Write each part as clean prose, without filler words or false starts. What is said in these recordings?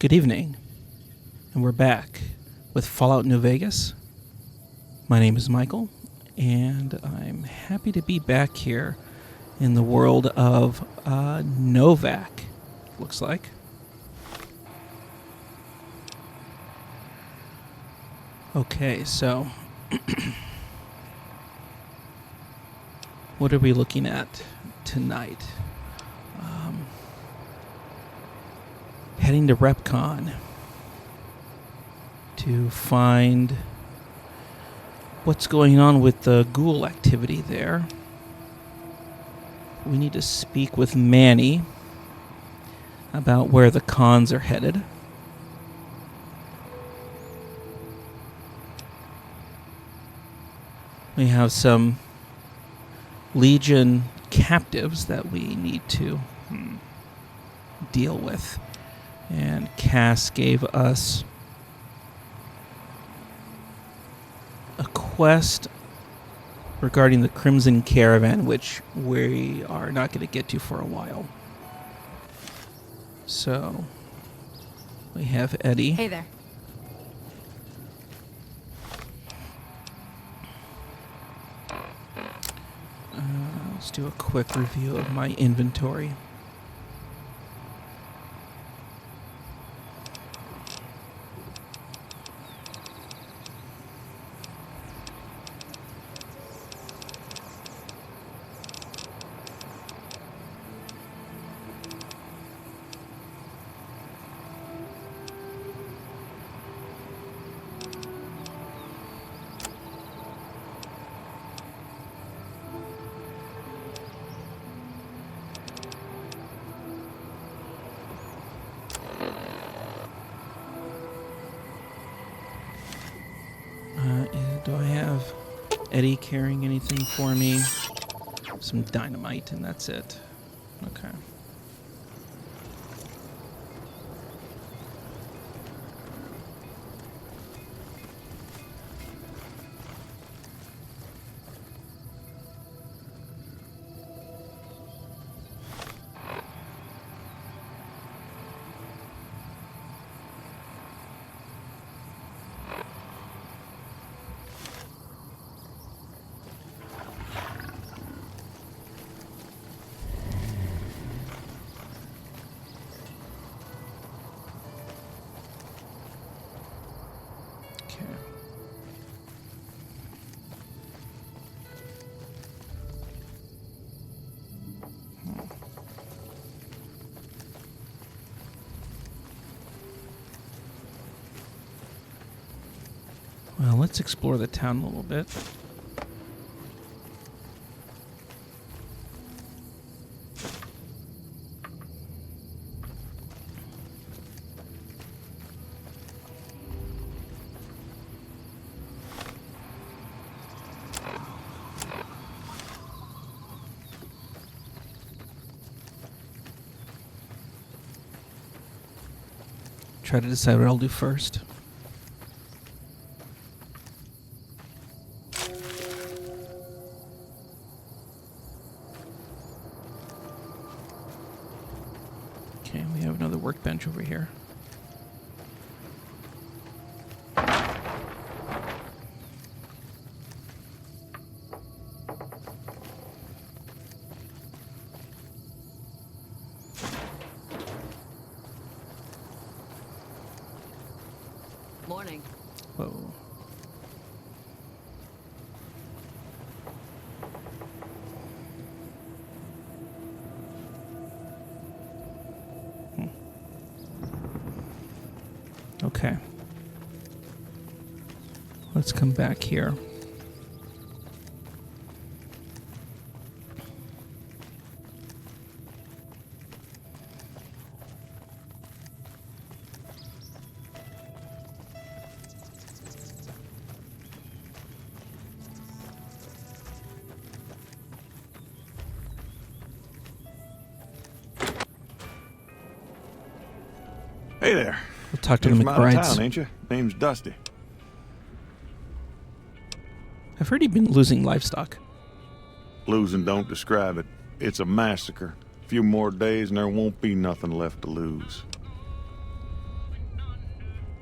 Good evening, and we're back with Fallout New Vegas. My name is Michael, and I'm happy to be back here in the world of Novac, looks like. Okay, so what are we looking at tonight? Heading to RepCon to find what's going on with the ghoul activity there. We need to speak with Manny about where the cons are headed. We have some Legion captives that we need to deal with. And Cass gave us a quest regarding the Crimson Caravan, which we are not going to get to for a while. So, we have Eddie. Hey there. Let's do a quick review of my inventory. Do I have Eddie carrying anything for me? Some dynamite, and that's it. Okay. Well, let's explore the town a little bit. Try to decide what I'll do first. Okay, we have another workbench over here. Morning. Whoa. Okay. Let's come back here. Hey there. We'll talk to the You're from out of McBrides. town, ain't you? Name's Dusty. I've heard you've been losing livestock. Losing don't describe it. It's a massacre. A few more days and there won't be nothing left to lose.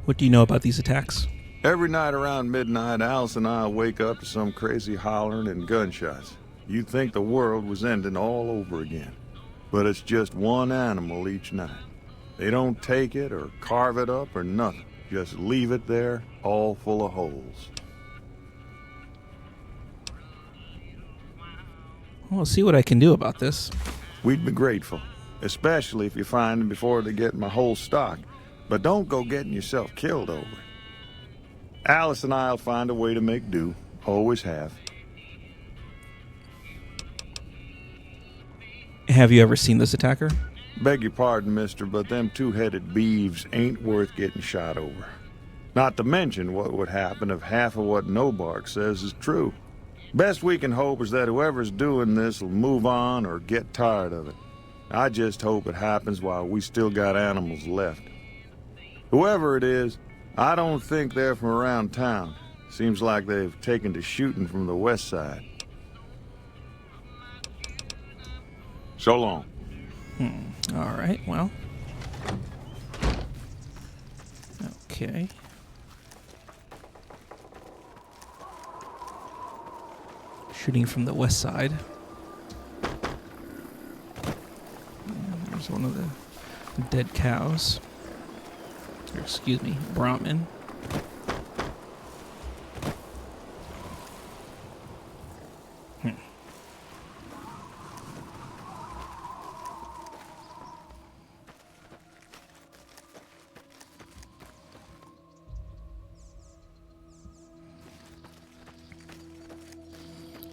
What do you know about these attacks? Every night around midnight, Alice and I wake up to some crazy hollering and gunshots. You'd think the world was ending all over again. But it's just one animal each night. They don't take it or carve it up or nothing. Just leave it there, all full of holes. Well, I'll see what I can do about this. We'd be grateful, especially if you find them before they get my whole stock. But don't go getting yourself killed over it. Alice and I'll find a way to make do. Always have. Have you ever seen this attacker? Beg your pardon, mister, but them two-headed beeves ain't worth getting shot over. Not to mention what would happen if half of what Novac says is true. Best we can hope is that whoever's doing this will move on or get tired of it. I just hope it happens while we still got animals left. Whoever it is, I don't think they're from around town. Seems like they've taken to shooting from the west side. So long. All right, well. Okay. Shooting from the west side. And there's one of the dead cows. Or, excuse me, Brahmin.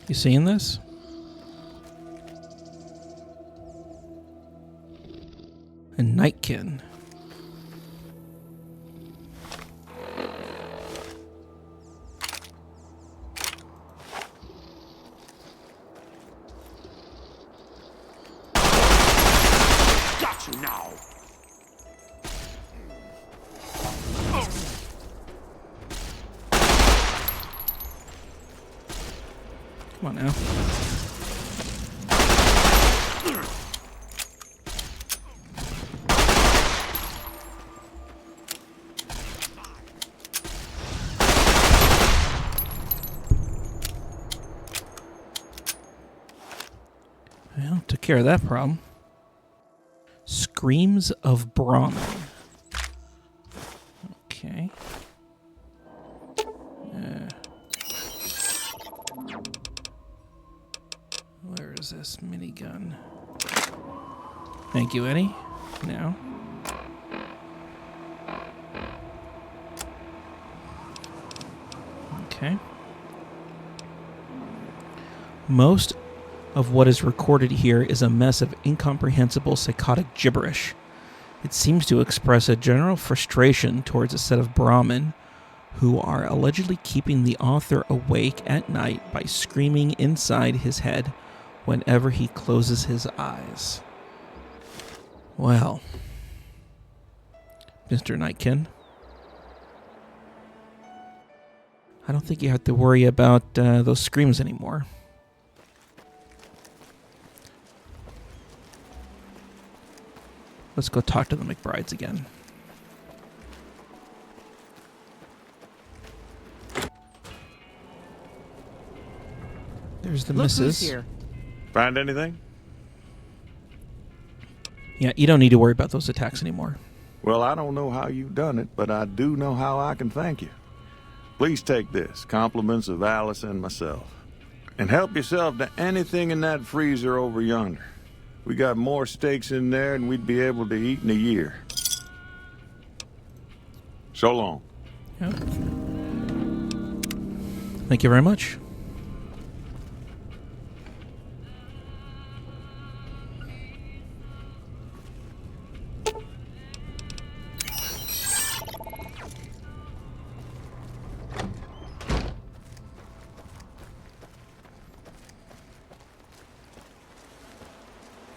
You seeing this? A Nightkin. Got you now. Come on now. Well, took care of that problem. Screams of Brahmin. Okay. Where is this minigun? Thank you, Eddie. Now. Okay. Most of what is recorded here is a mess of incomprehensible psychotic gibberish. It seems to express a general frustration towards a set of Brahmin who are allegedly keeping the author awake at night by screaming inside his head whenever he closes his eyes. Well, Mr. Nightkin, I don't think you have to worry about those screams anymore. Let's go talk to the McBrides again. There's the Look who's missus. here. Find anything? Yeah, you don't need to worry about those attacks anymore. Well, I don't know how you've done it, but I do know how I can thank you. Please take this, compliments of Alice and myself. And help yourself to anything in that freezer over yonder. We got more steaks in there than we'd be able to eat in a year. So long. Yep. Thank you very much.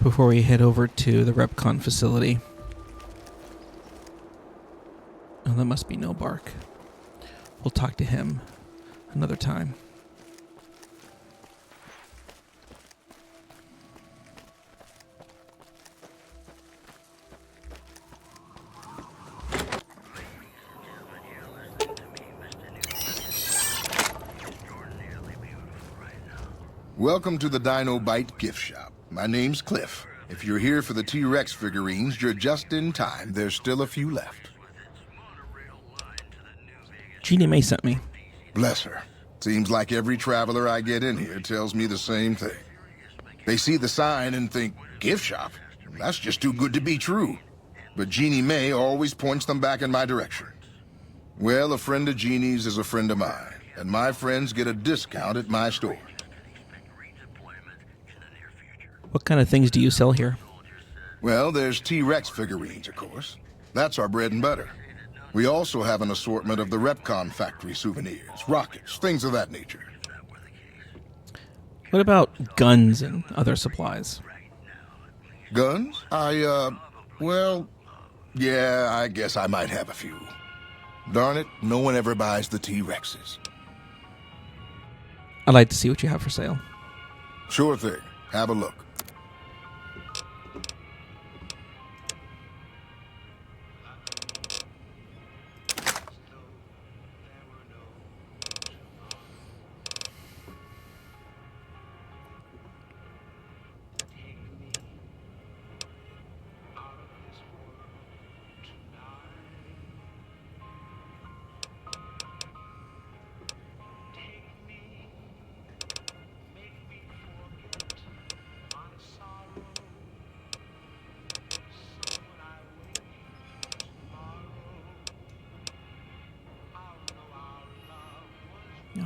Before we head over to the RepCon facility. Oh, that must be No Bark. We'll talk to him another time. Welcome to the Dino Bite gift shop. My name's Cliff. If you're here for the T-Rex figurines, you're just in time. There's still a few left. Jeannie Mae sent me. Bless her. Seems like every traveler I get in here tells me the same thing. They see the sign and think, gift shop? That's just too good to be true. But Jeannie Mae always points them back in my direction. Well, a friend of Jeannie's is a friend of mine, and my friends get a discount at my store. What kind of things do you sell here? Well, there's T-Rex figurines, of course. That's our bread and butter. We also have an assortment of the Repcon factory souvenirs, rockets, things of that nature. What about guns and other supplies? Guns? Well, yeah, I guess I might have a few. Darn it, no one ever buys the T-Rexes. I'd like to see what you have for sale. Sure thing. Have a look.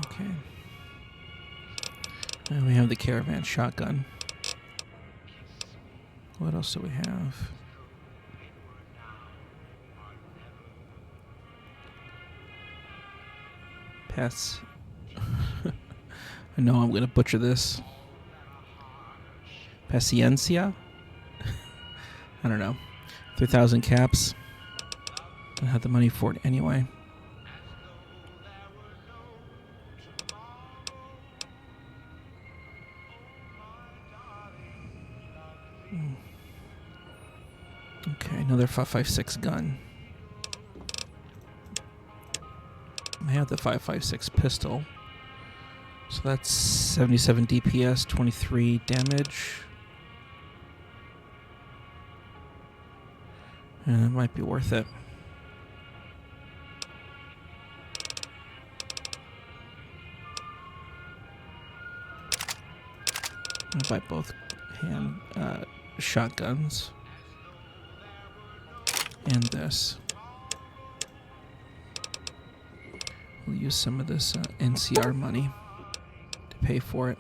Okay. And we have the caravan shotgun. What else do we have? Pets. I know I'm going to butcher this. Paciencia? I don't know. 3,000 caps. Don't have the money for it anyway. Okay, another 5.56 gun. I have the 5.56 pistol. So that's 77 DPS, 23 damage. And it might be worth it. I'll buy both hand shotguns. And this. We'll use some of this NCR money to pay for it.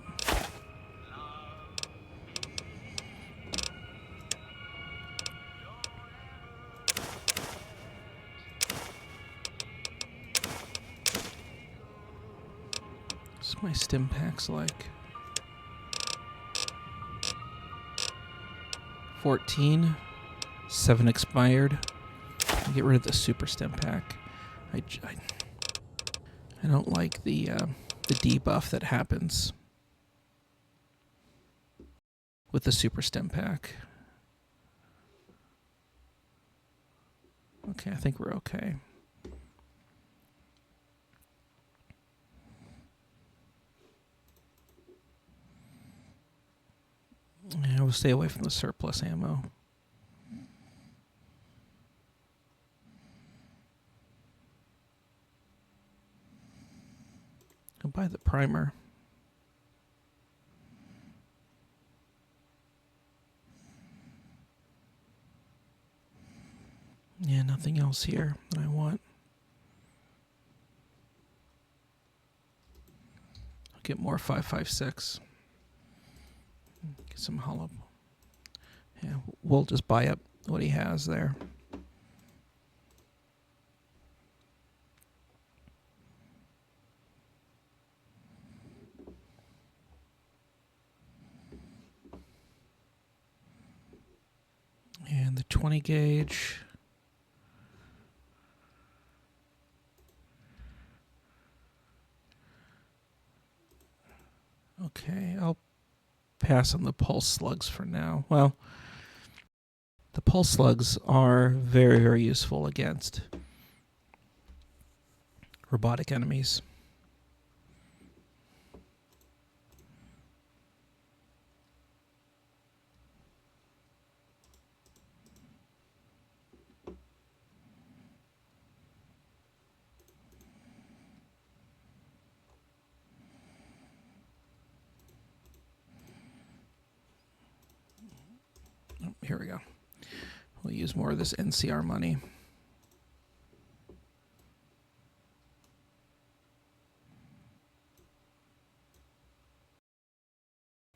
What's my stim packs like? 14. 7 expired. I'll get rid of the super stim pack. I don't like the debuff that happens with the super stim pack. Okay, I think we're okay. Yeah, we'll stay away from the surplus ammo. I'll buy the primer. Yeah, nothing else here that I want. I'll get more 5.56. Get some hollow. Yeah, we'll just buy up what he has there. And the 20 gauge. Okay, I'll pass on the pulse slugs for now. Well, the pulse slugs are very, very useful against robotic enemies. we go. We'll use more of this NCR money.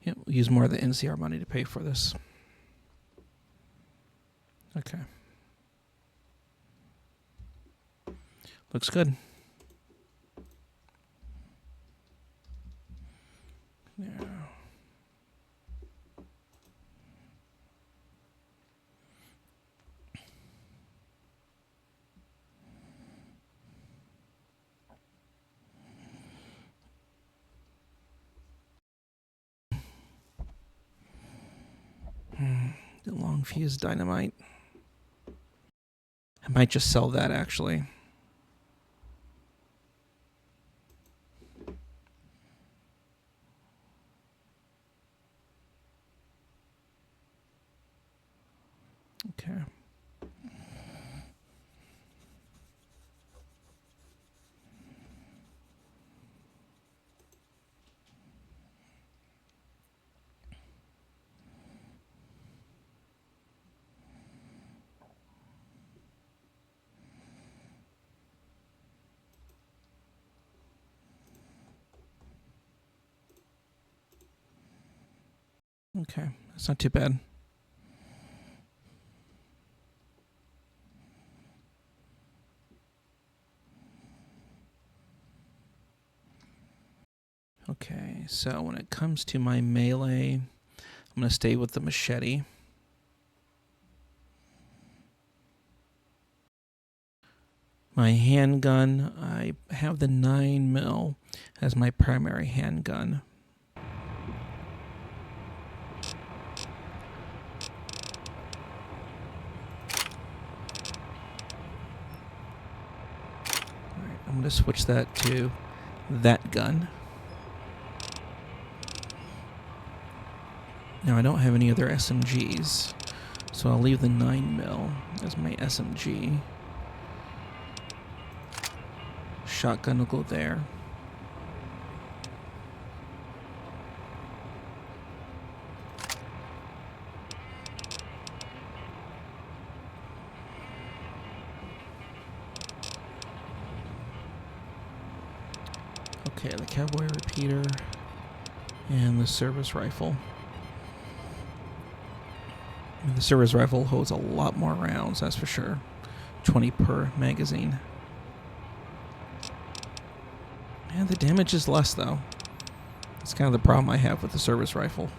Yeah, we'll use more of the NCR money to pay for this. Okay. Looks good. Now. The long fuse dynamite. I might just sell that actually. Okay. Okay, that's not too bad. Okay, so when it comes to my melee, I'm going to stay with the machete. My handgun, I have the 9mm as my primary handgun. Alright, I'm going to switch that to that gun. Now I don't have any other SMGs, so I'll leave the 9mm as my SMG. Shotgun will go there. Okay, the cowboy repeater and the service rifle. The service rifle holds a lot more rounds, that's for sure. 20 per magazine. And the damage is less, though. That's kind of the problem I have with the service rifle.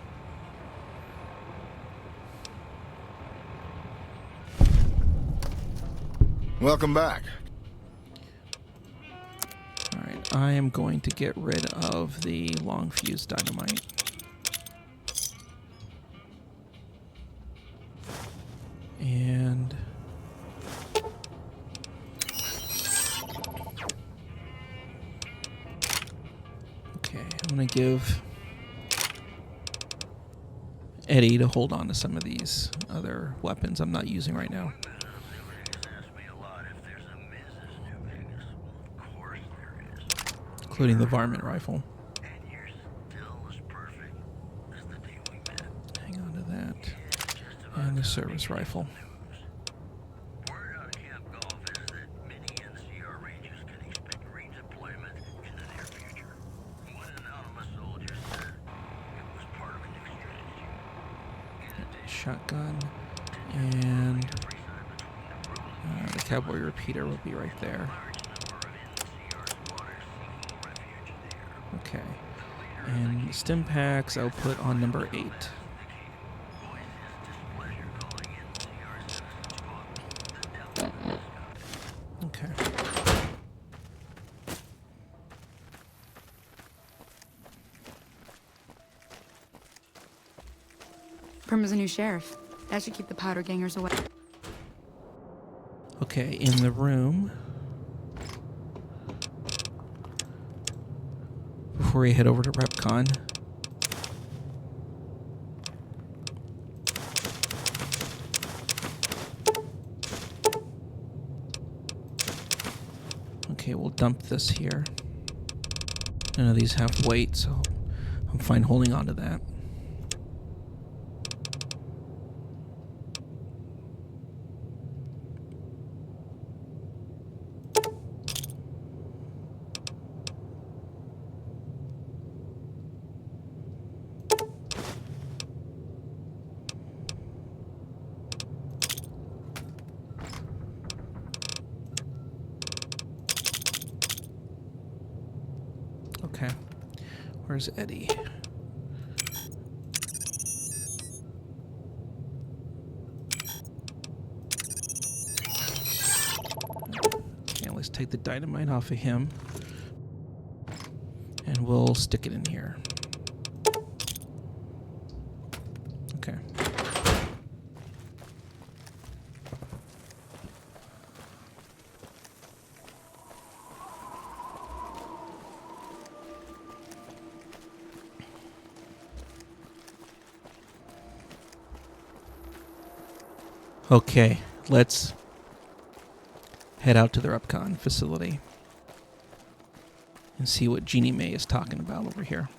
Welcome back. Alright, I am going to get rid of the long fuse dynamite. And okay, I'm going to give Eddie to hold on to some of these other weapons I'm not using right now. Including the varmint rifle. Hang on to that. And the service rifle. Shotgun. And the cowboy repeater will be right there. Okay. And stim packs I'll put on number 8. Okay. Prim is a new sheriff. That should keep the powder gangers away. Okay, in the room. Before we head over to RepCon. Okay, we'll dump this here. None of these have weight, so I'm fine holding on to that. Okay. Where's Eddie? Okay, let's take the dynamite off of him. And we'll stick it in here. Okay. Okay, let's head out to the Repcon facility and see what Jeannie Mae is talking about over here.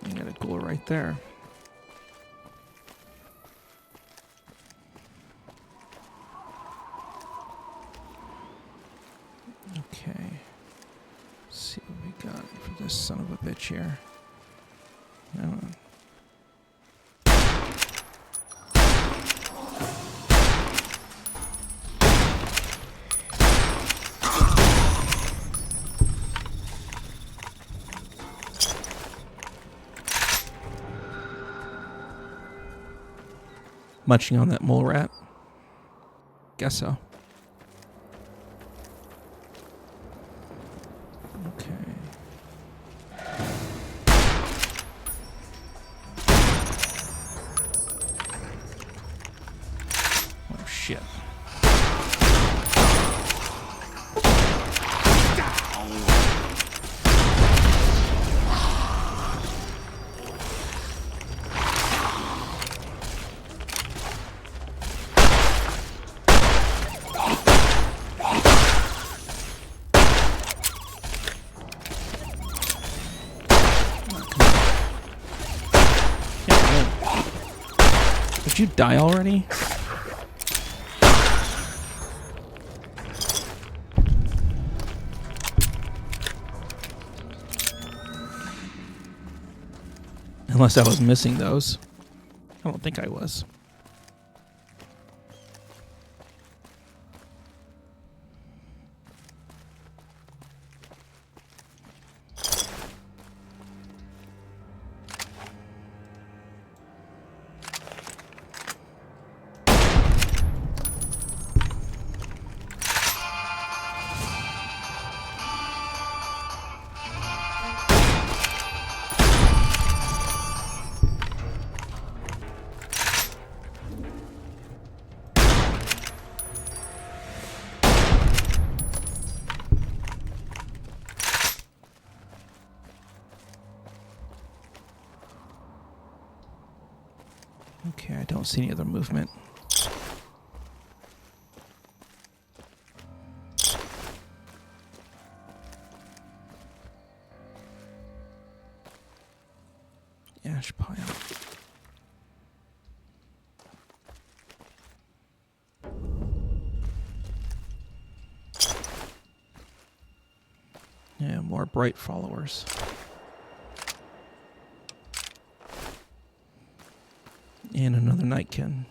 You got a ghoul right there. Okay. Let's see what we got for this son of a bitch here. Munching on that mole rat? Guess so. Okay. Oh, shit. Did you die already? Unless I was missing those. I don't think I was. Okay, I don't see any other movement. Ash pile. Yeah, more bright followers. And another Nightkin.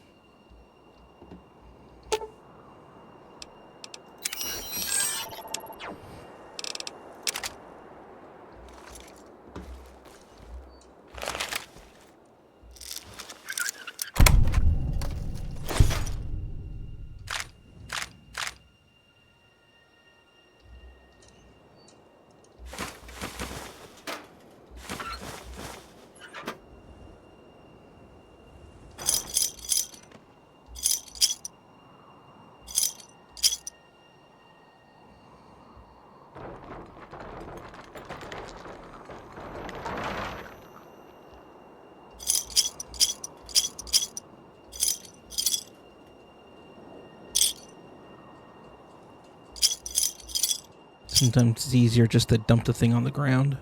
Sometimes it's easier just to dump the thing on the ground.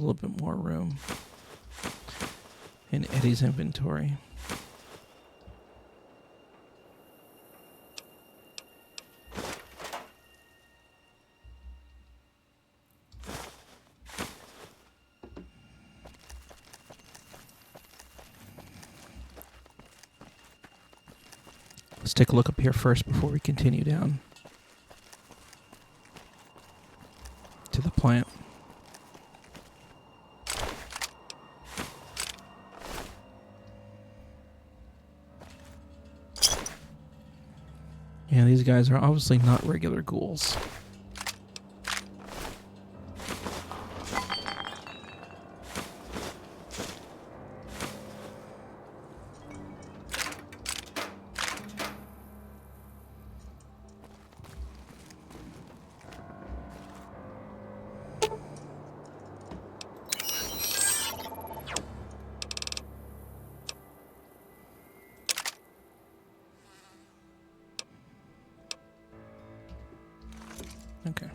little bit more room in Eddie's inventory. Let's take a look up here first before we continue down to the plant. Yeah, these guys are obviously not regular ghouls. Okay.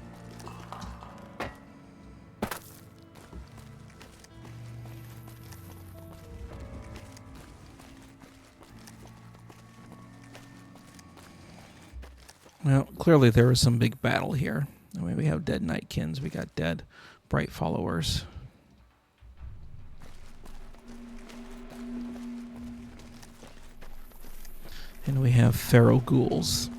Well, clearly there was some big battle here. I mean, we have dead Nightkins, we got dead Bright Followers. And we have feral ghouls.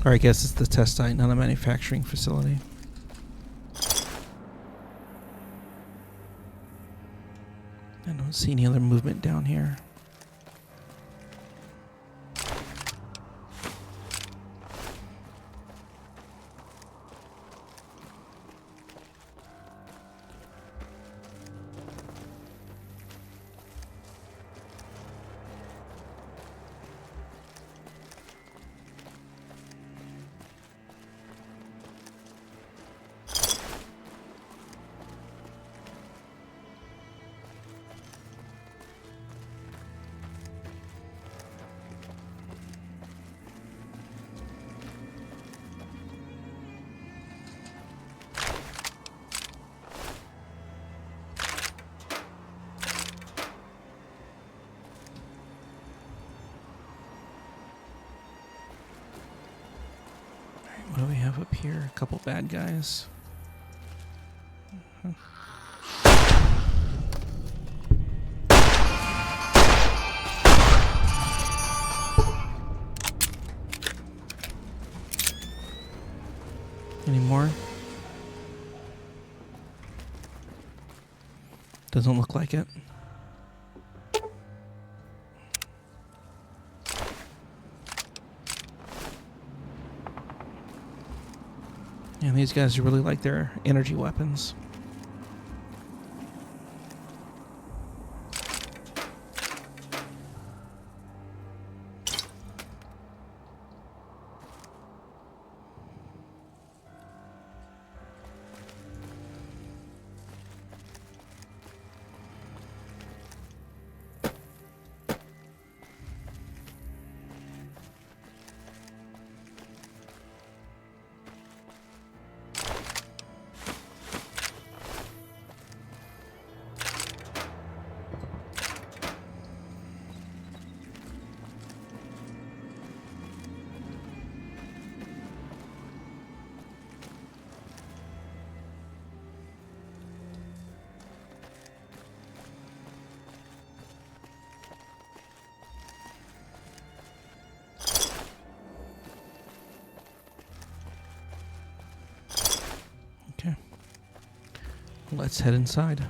Or I guess it's the test site, not a manufacturing facility. I don't see any other movement down here. What do we have up here? A couple bad guys. Any more? Doesn't look like it. And these guys really like their energy weapons. let's head inside.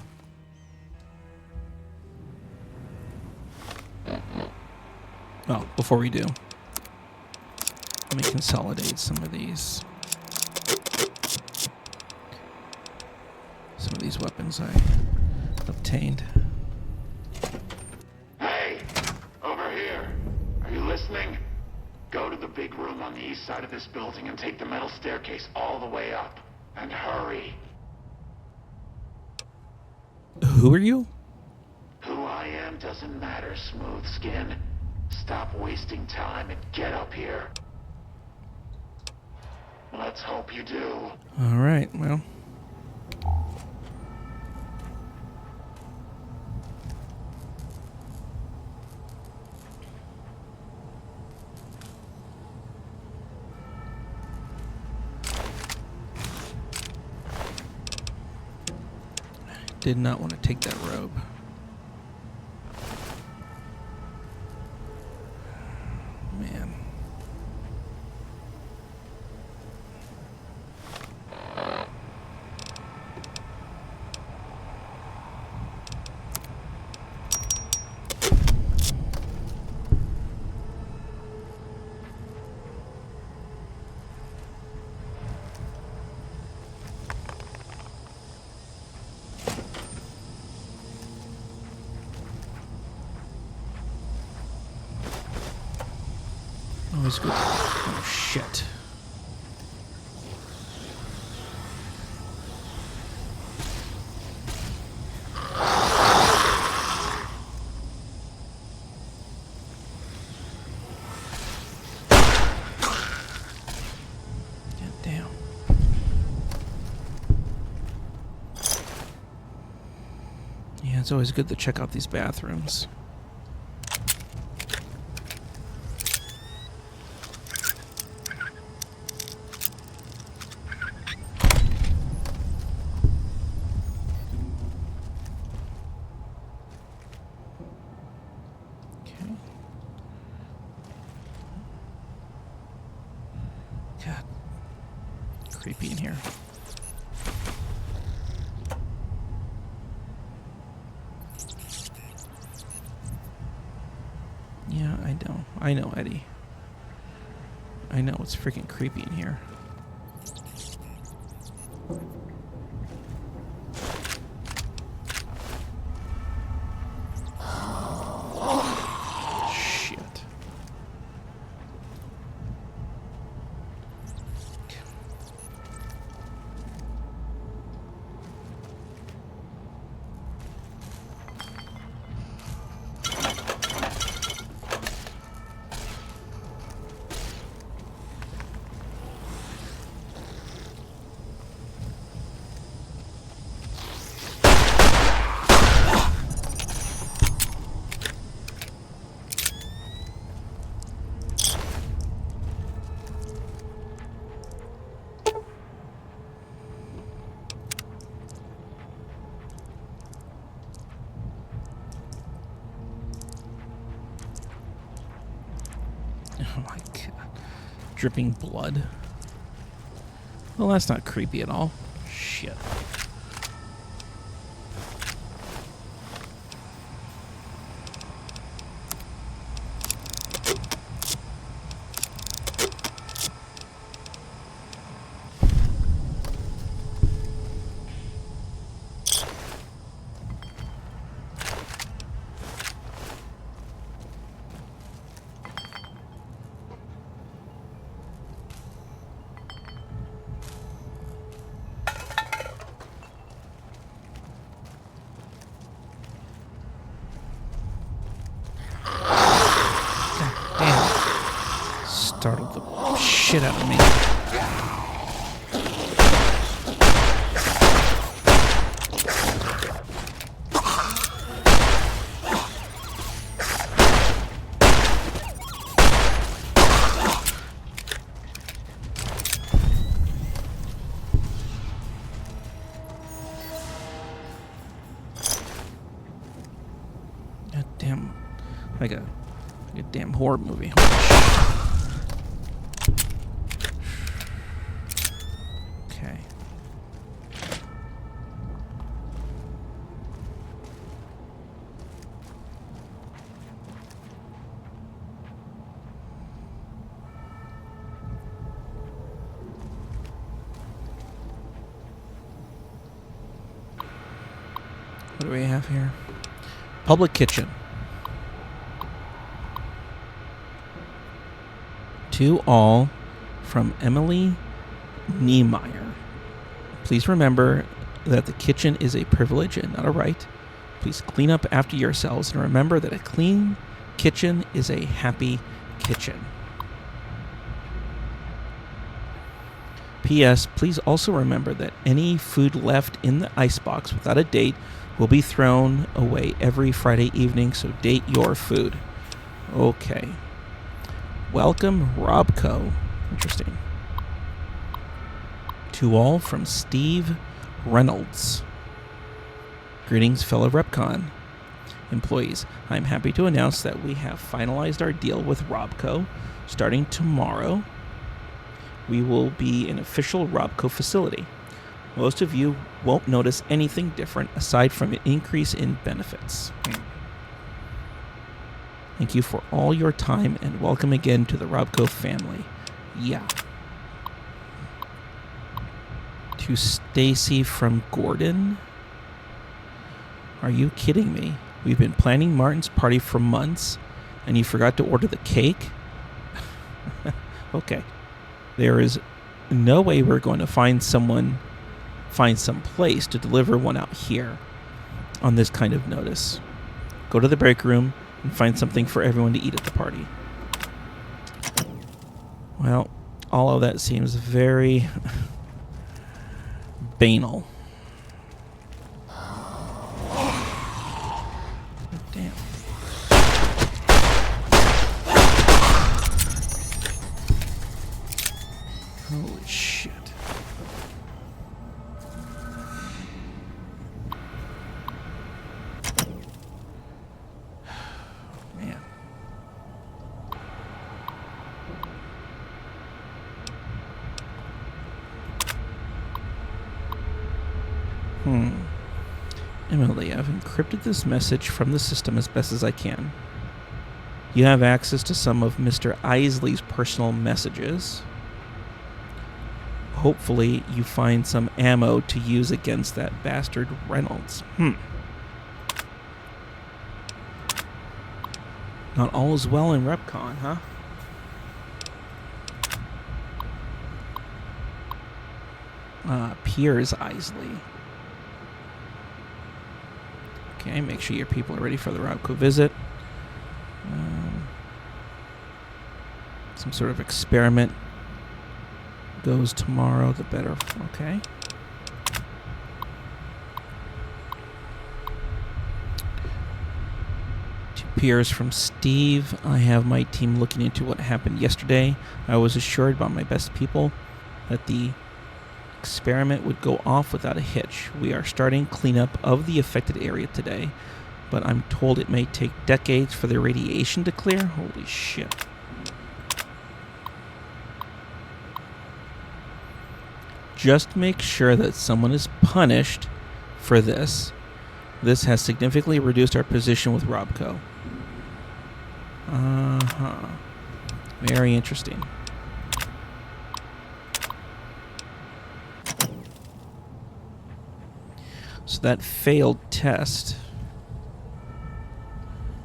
Oh, before we do, let me consolidate some of these. Some of these weapons I obtained. Hey! Over here! Are you listening? Go to the big room on the east side of this building and take the metal staircase all the way up. And hurry. Who are you? Who I am doesn't matter, Smooth Skin. Stop wasting time and get up here. Let's hope you do. All right, well. Did not want to take that robe. Man. Always good. Oh, shit. God damn. Yeah, it's always good to check out these bathrooms. God. Creepy in here. Yeah, I know. I know, Eddie. I know it's freaking creepy in here. Shit. Oh my god. Dripping blood. Well, that's not creepy at all. Shit. Startled the shit out of me. God damn, like a damn horror movie. What do we have here? Public kitchen. To all, from Emily Niemeyer. Please remember that the kitchen is a privilege and not a right. Please clean up after yourselves and remember that a clean kitchen is a happy kitchen. P.S. Please also remember that any food left in the icebox without a date will be thrown away every Friday evening, so date your food. Okay. Welcome, Robco. Interesting. To all, from Steve Reynolds. Greetings, fellow RepCon employees. I'm happy to announce that we have finalized our deal with Robco. Starting tomorrow, we will be an official Robco facility. Most of you won't notice anything different aside from an increase in benefits. Thank you for all your time and welcome again to the Robco family. Yeah. To Stacy from Gordon. Are you kidding me? We've been planning Martin's party for months and you forgot to order the cake? Okay. There is no way we're going to find some place to deliver one out here on this kind of notice. Go to the break room and find something for everyone to eat at the party. Well, all of that seems very banal. Damn. Holy shit. Emily, I've encrypted this message from the system as best as I can. You have access to some of Mr. Isley's personal messages. Hopefully, you find some ammo to use against that bastard Reynolds. Not all is well in RepCon, huh? Piers Isley. Okay, make sure your people are ready for the Robco visit. Some sort of experiment goes tomorrow, the better. Okay. To Piers from Steve. I have my team looking into what happened yesterday. I was assured by my best people that the experiment would go off without a hitch. We are starting cleanup of the affected area today, but I'm told it may take decades for the radiation to clear. Holy shit. Just make sure that someone is punished for this. This has significantly reduced our position with Robco. Very interesting. So that failed test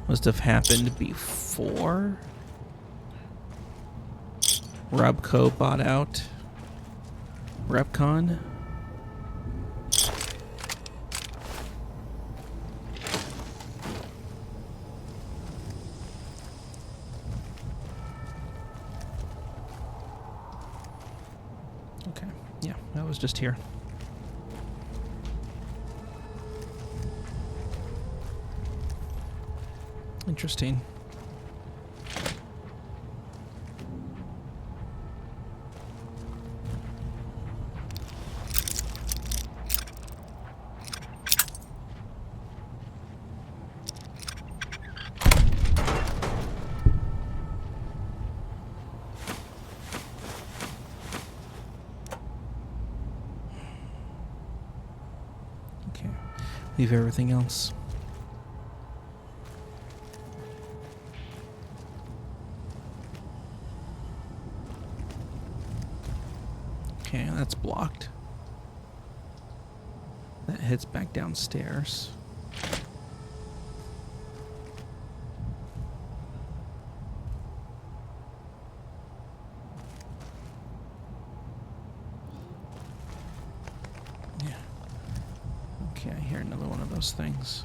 must have happened before Robco bought out RepCon. Okay, yeah, that was just here. Interesting. Okay, leave everything else. Okay, that's blocked. That heads back downstairs. I hear another one of those things.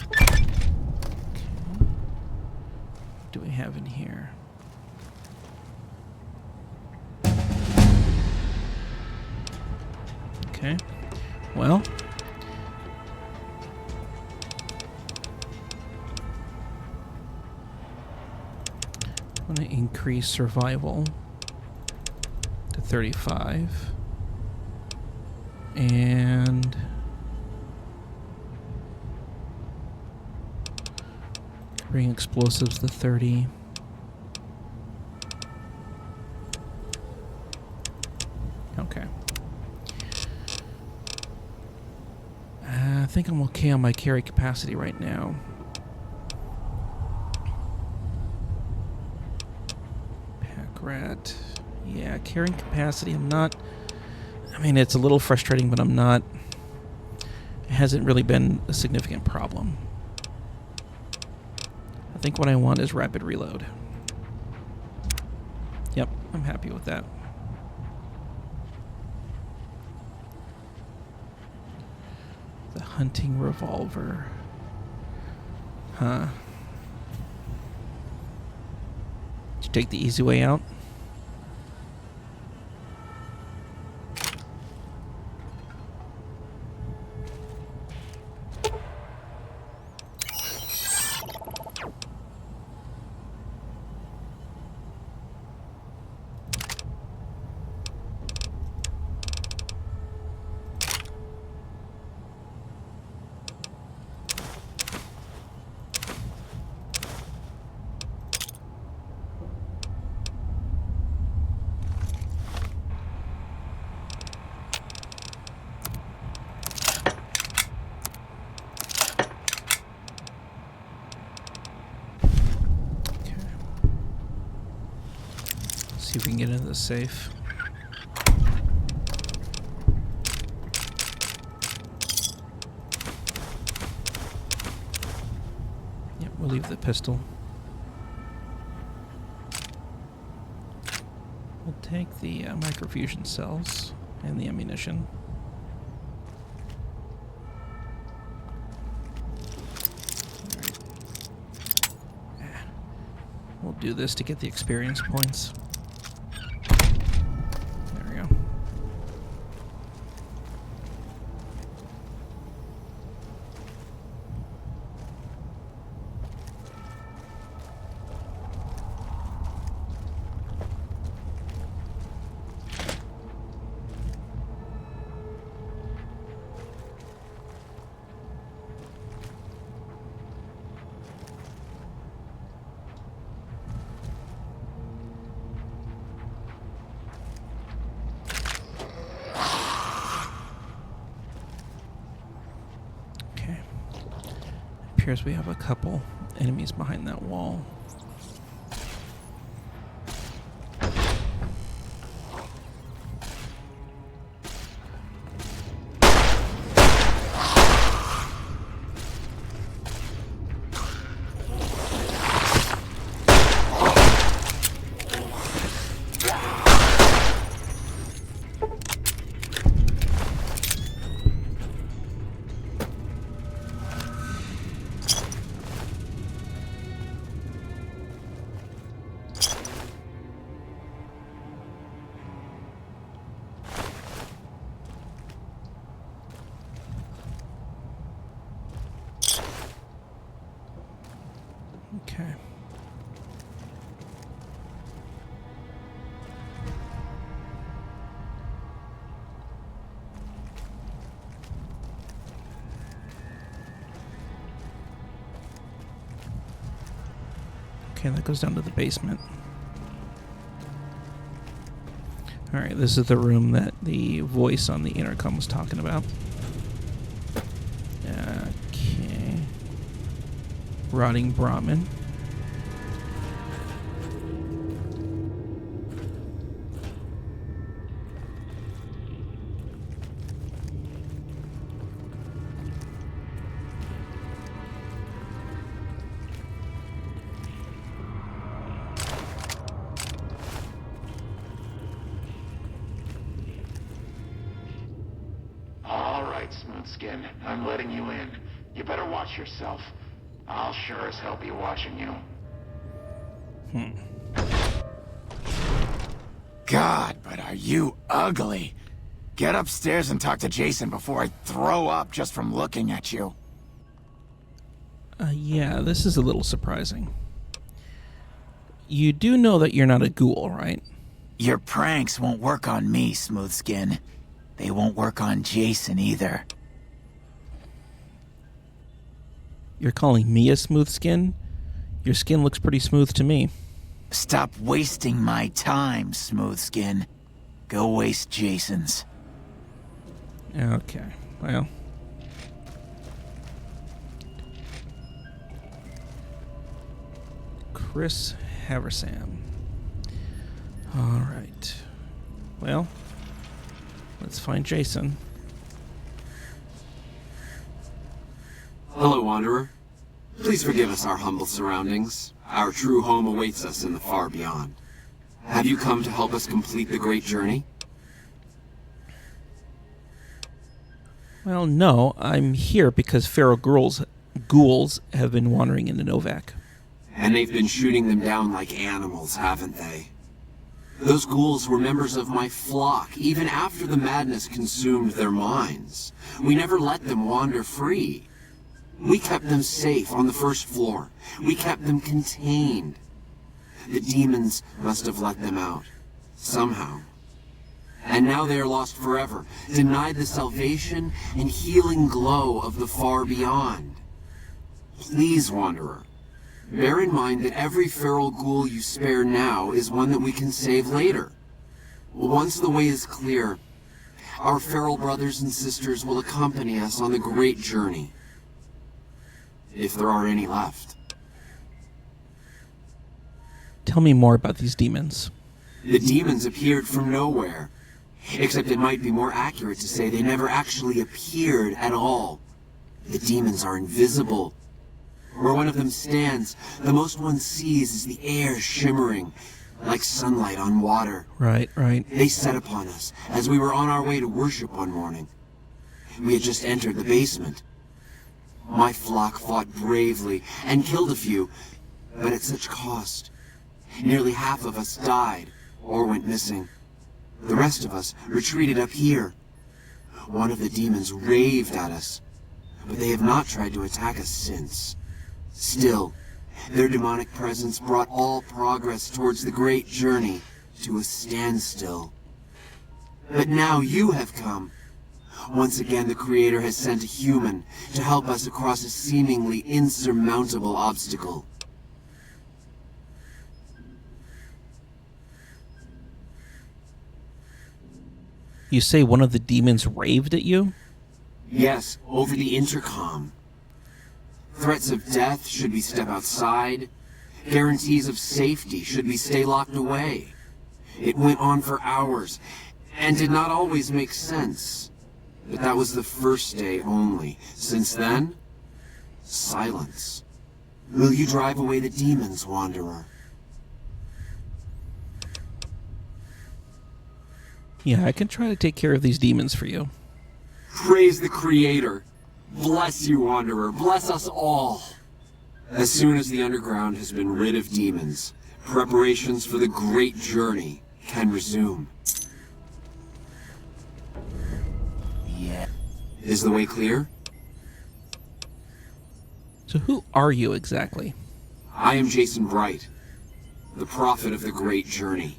Okay. What do we have in here? Okay. Well. I'm going to increase survival to 35. And bring explosives to 30. Okay. I think I'm okay on my carry capacity right now. Pack rat. Yeah, carrying capacity, I'm not... I mean, it's a little frustrating, but I'm not... It hasn't really been a significant problem. I think what I want is rapid reload. Yep, I'm happy with that. The hunting revolver. Huh. Did you take the easy way out? See if we can get into the safe. Yep, we'll leave the pistol. We'll take the microfusion cells and the ammunition. Alright. We'll do this to get the experience points. There we go. Appears we have a couple enemies behind that wall. Okay. Okay, that goes down to the basement. Alright, this is the room that the voice on the intercom was talking about. Okay. Rotting Brahmin. right, Smoothskin. I'm letting you in. You better watch yourself. I'll sure as hell be watching you. God, but are you ugly. Get upstairs and talk to Jason before I throw up just from looking at you. Yeah, this is a little surprising. You do know that you're not a ghoul, right? Your pranks won't work on me, Smoothskin. They won't work on Jason either. You're calling me a smooth skin? Your skin looks pretty smooth to me. Stop wasting my time, Smoothskin. Go waste Jason's. Okay, well. Chris Haversam. Alright. Well, let's find Jason. Hello, Wanderer. Please forgive us our humble surroundings. Our true home awaits us in the far beyond. Have you come to help us complete the great journey? Well, no, I'm here because feral ghouls have been wandering into Novac. And they've been shooting them down like animals, haven't they? Those ghouls were members of my flock, even after the madness consumed their minds. We never let them wander free. We kept them safe on the first floor. We kept them contained. The demons must have let them out, somehow. And now they are lost forever, denied the salvation and healing glow of the far beyond. Please, Wanderer, bear in mind that every feral ghoul you spare now is one that we can save later. Once the way is clear, our feral brothers and sisters will accompany us on the great journey. If there are any left. Tell me more about these demons. The demons appeared from nowhere. Except it might be more accurate to say they never actually appeared at all. The demons are invisible. Where one of them stands, the most one sees is the air shimmering, like sunlight on water. Right. They set upon us as we were on our way to worship one morning. We had just entered the basement. My flock fought bravely and killed a few, but at such cost. Nearly half of us died or went missing. The rest of us retreated up here. One of the demons raved at us, but they have not tried to attack us since. Still, their demonic presence brought all progress towards the great journey to a standstill. But now you have come. Once again, the Creator has sent a human to help us across a seemingly insurmountable obstacle. You say one of the demons raved at you? Yes, over the intercom. Threats of death should we step outside. Guarantees of safety should we stay locked away. It went on for hours, and did not always make sense. But that was the first day only. Since then, silence. Will you drive away the demons, Wanderer? Yeah, I can try to take care of these demons for you. Praise the Creator. Bless you, Wanderer. Bless us all. As soon as the underground has been rid of demons, preparations for the great journey can resume. Yeah. Is the way clear? So who are you exactly? I am Jason Bright, the prophet of the great journey.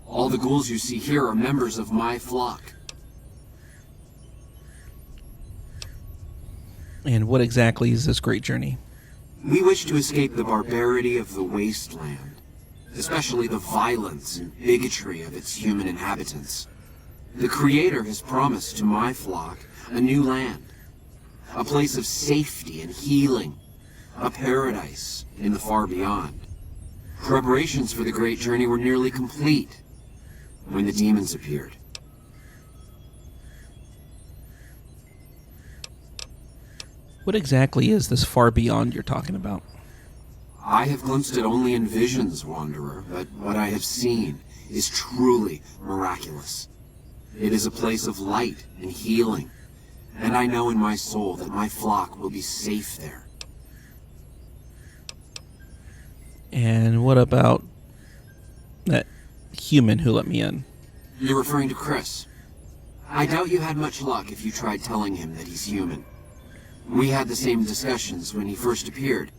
All the ghouls you see here are members of my flock. And what exactly is this great journey? We wish to escape the barbarity of the wasteland, especially the violence and bigotry of its human inhabitants. The Creator has promised to my flock a new land, a place of safety and healing, a paradise in the far beyond. Preparations for the great journey were nearly complete when the demons appeared. What exactly is this far beyond you're talking about? I have glimpsed it only in visions, Wanderer, but what I have seen is truly miraculous. It is a place of light and healing, and I know in my soul that my flock will be safe there. And what about that human who let me in? You're referring to Chris. I doubt you had much luck if you tried telling him that he's human. We had the same discussions when he first appeared,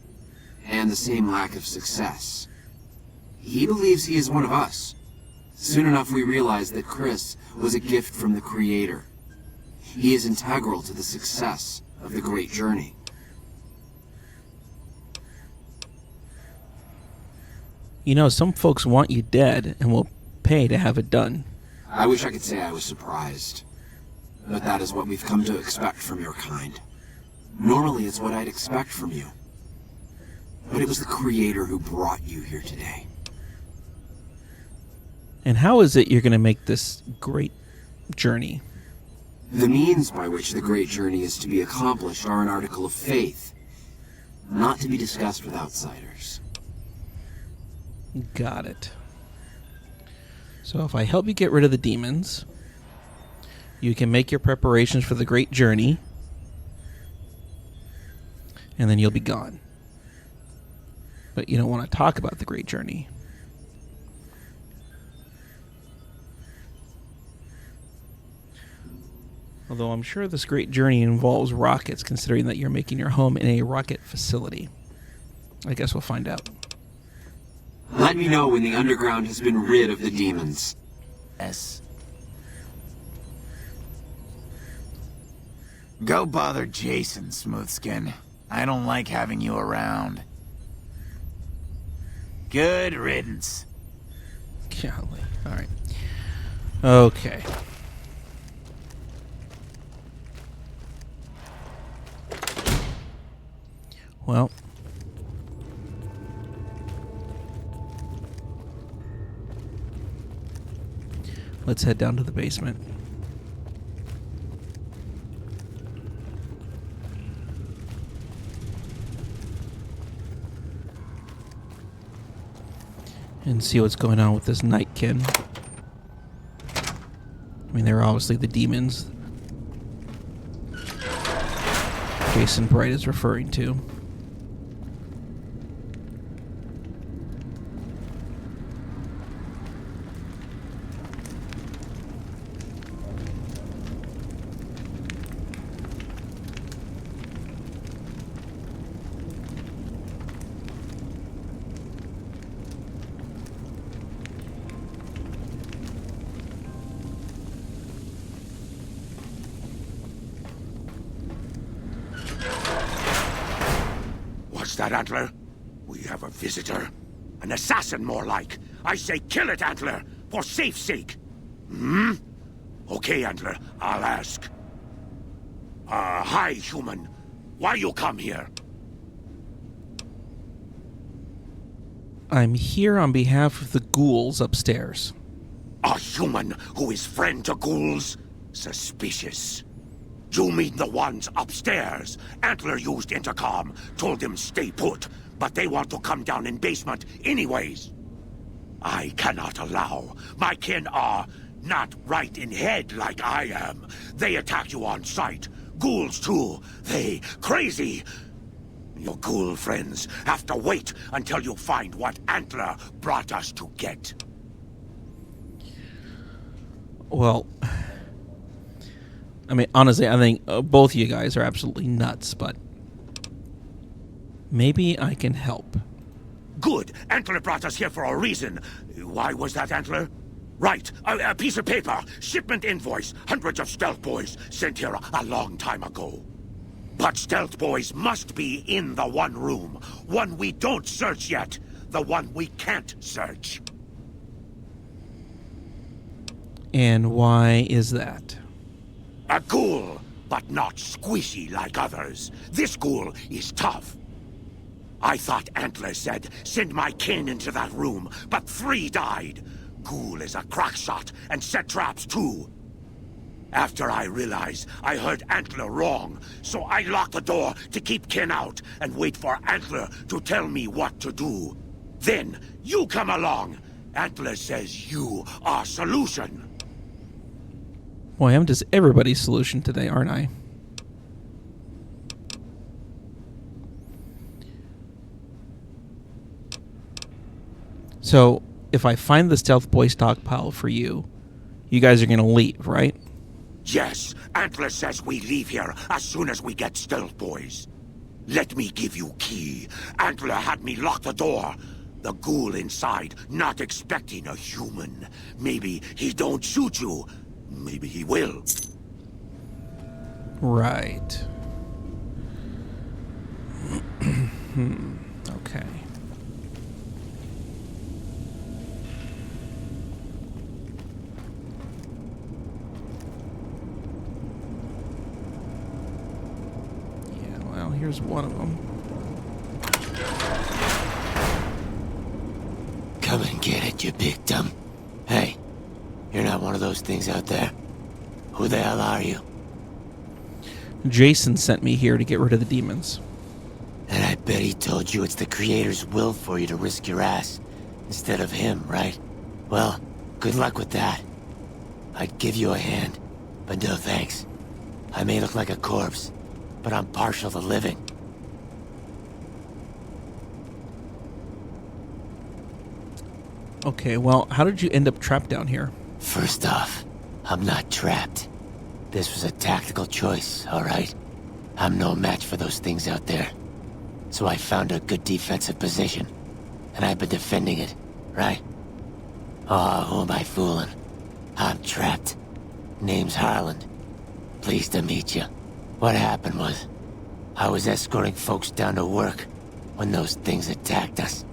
and the same lack of success. He believes he is one of us. Soon enough we realized that Chris was a gift from the Creator. He is integral to the success of the Great Journey. You know, some folks want you dead and will pay to have it done. I wish I could say I was surprised, but that is what we've come to expect from your kind. Normally it's what I'd expect from you. But it was the Creator who brought you here today. And how is it you're going to make this great journey? The means by which the Great Journey is to be accomplished are an article of faith, not to be discussed with outsiders. Got it. So if I help you get rid of the demons, you can make your preparations for the great journey, and then you'll be gone. But you don't want to talk about the great journey. Although I'm sure this great journey involves rockets, considering that you're making your home in a rocket facility. I guess we'll find out. Let me know when the underground has been rid of the demons. Yes. Go bother Jason, Smoothskin. I don't like having you around. Good riddance. Golly. Alright. Okay. Well. Let's head down to the basement. And see what's going on with this Nightkin. I mean, they're obviously the demons Jason Bright is referring to. That Antler? We have a visitor. An assassin, more like. I say kill it, Antler, for safe's sake. Hmm? Okay, Antler, I'll ask. Hi, human. Why you come here? I'm here on behalf of the ghouls upstairs. A human who is friend to ghouls? Suspicious. You mean the ones upstairs? Antler used intercom, told them stay put, but they want to come down in basement anyways. I cannot allow. My kin are not right in head like I am. They attack you on sight. Ghouls too. They crazy. Your ghoul friends have to wait until you find what Antler brought us to get. Well, I mean, honestly, I think both of you guys are absolutely nuts, but maybe I can help. Good. Antler brought us here for a reason. Why was that, Antler? Right. A piece of paper. Shipment invoice. Hundreds of stealth boys sent here a long time ago. But stealth boys must be in the one room. One we don't search yet. The one we can't search. And why is that? A ghoul, but not squishy like others. This ghoul is tough. I thought Antler said, send my kin into that room, but 3 died. Ghoul is a crack shot and set traps too. After I realized I heard Antler wrong, so I locked the door to keep kin out and wait for Antler to tell me what to do. Then you come along. Antler says you are solution. Boy, I'm just everybody's solution today, aren't I? So, if I find the stealth boy stockpile for you, you guys are going to leave, right? Yes, Antler says we leave here as soon as we get Stealth Boys. Let me give you key. Antler had me lock the door. The ghoul inside, not expecting a human. Maybe he don't shoot you. Maybe he will. Right. Okay. Well, here's one of them. Come and get it, you big dumb. Hey, you're not one of those things out there. Who the hell are you? Jason sent me here to get rid of the demons. And I bet he told you it's the Creator's will for you to risk your ass instead of him, right? Well, good luck with that. I'd give you a hand, but no thanks. I may look like a corpse, but I'm partial to living. Okay, well, how did you end up trapped down here? First off, I'm not trapped. This was a tactical choice, alright? I'm no match for those things out there. So I found a good defensive position, and I've been defending it, right? Oh, who am I fooling? I'm trapped. Name's Harland. Pleased to meet you. What happened was, I was escorting folks down to work when those things attacked us.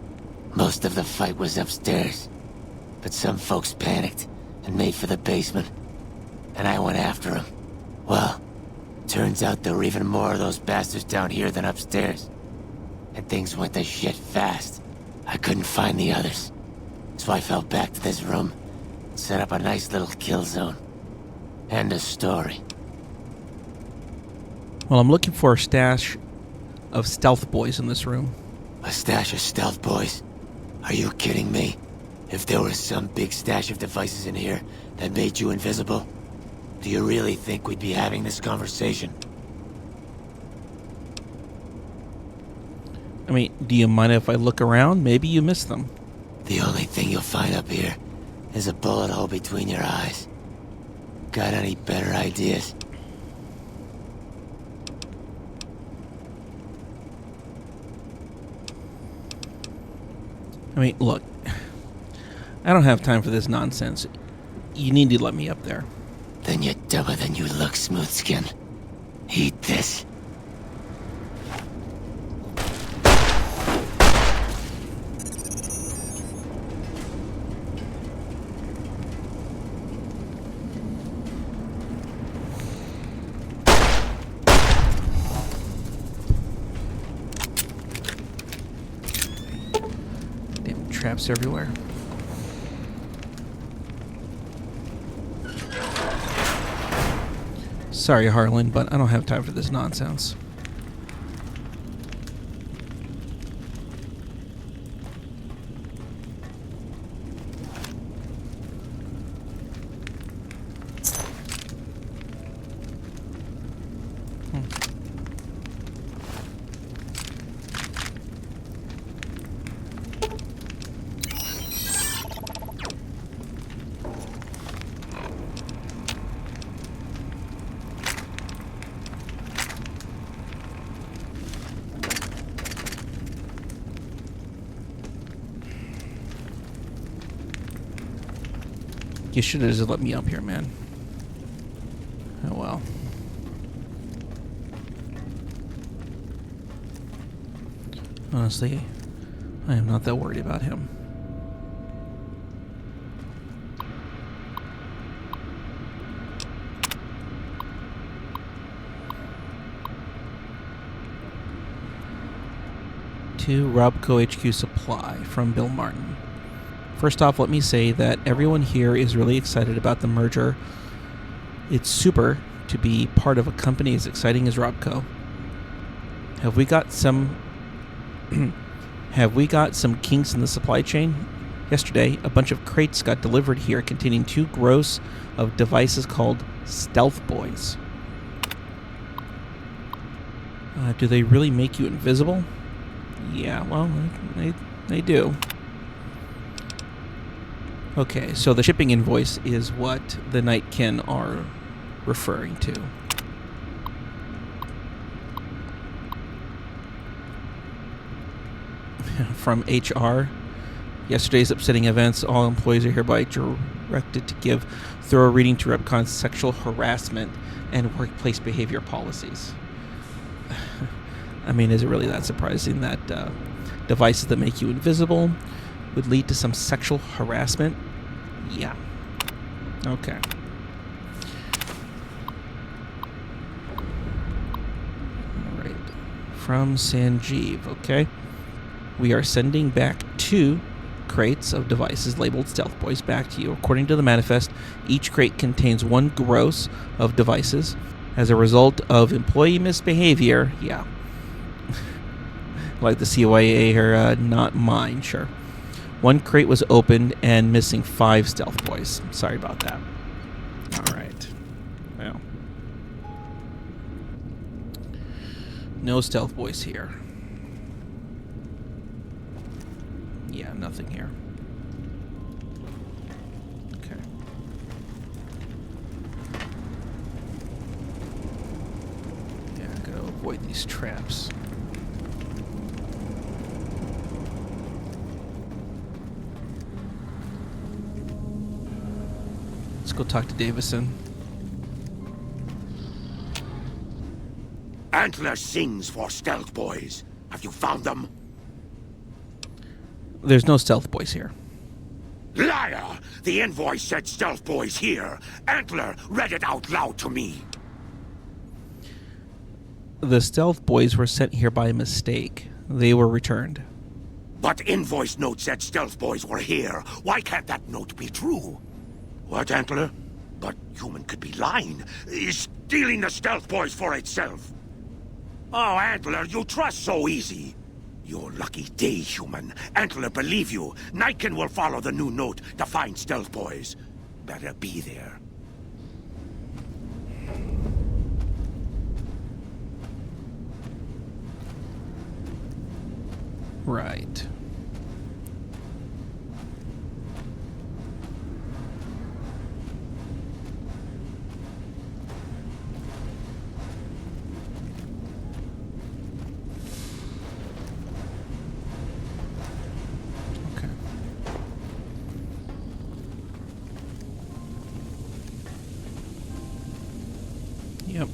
Most of the fight was upstairs, but some folks panicked and made for the basement, and I went after them. Well, turns out there were even more of those bastards down here than upstairs, and things went to shit fast. I couldn't find the others, so I fell back to this room and set up a nice little kill zone. End of story. Well, I'm looking for a stash of stealth boys in this room. A stash of stealth boys? Are you kidding me? If there was some big stash of devices in here that made you invisible, do you really think we'd be having this conversation? I mean, do you mind if I look around? Maybe you missed them. The only thing you'll find up here is a bullet hole between your eyes. Got any better ideas? I mean, look, I don't have time for this nonsense. You need to let me up there. Then you're dumber than you look, Smoothskin. Eat this. Damn traps everywhere. Sorry, Harlan, but I don't have time for this nonsense. You should have just let me up here, man. Oh well. Honestly, I am not that worried about him. To Robco HQ Supply from Bill Martin. First off, let me say that everyone here is really excited about the merger. It's super to be part of a company as exciting as Robco. Have we got some kinks in the supply chain? Yesterday, a bunch of crates got delivered here containing 2 gross of devices called Stealth Boys. Do they really make you invisible? Yeah, well, they do. Okay, so the shipping invoice is what the Nightkin are referring to. From HR. Yesterday's upsetting events, all employees are hereby directed to give thorough reading to Repcon's sexual harassment and workplace behavior policies. I mean, is it really that surprising that devices that make you invisible would lead to some sexual harassment? Yeah. Okay. All right. From Sanjeev, okay. We are sending back 2 crates of devices labeled Stealth Boys back to you. According to the manifest, each crate contains 1 gross of devices. As a result of employee misbehavior, yeah. Like the CYA here, not mine, sure. 1 crate was opened and missing 5 Stealth Boys. Sorry about that. All right. Well. No Stealth Boys here. Yeah, nothing here. Okay. Yeah, I gotta avoid these traps. Let's go talk to Davison. Antler sings for Stealth Boys. Have you found them? There's no Stealth Boys here. Liar! The invoice said Stealth Boys here. Antler read it out loud to me. The Stealth Boys were sent here by mistake. They were returned. But invoice note said Stealth Boys were here. Why can't that note be true? What, Antler? But human could be lying. Is stealing the Stealth Boys for itself. Oh, Antler, you trust so easy. Your lucky day, human. Antler believe you. Nightkin will follow the new note to find Stealth Boys. Better be there. Right. Yep.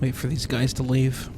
Wait for these guys to leave.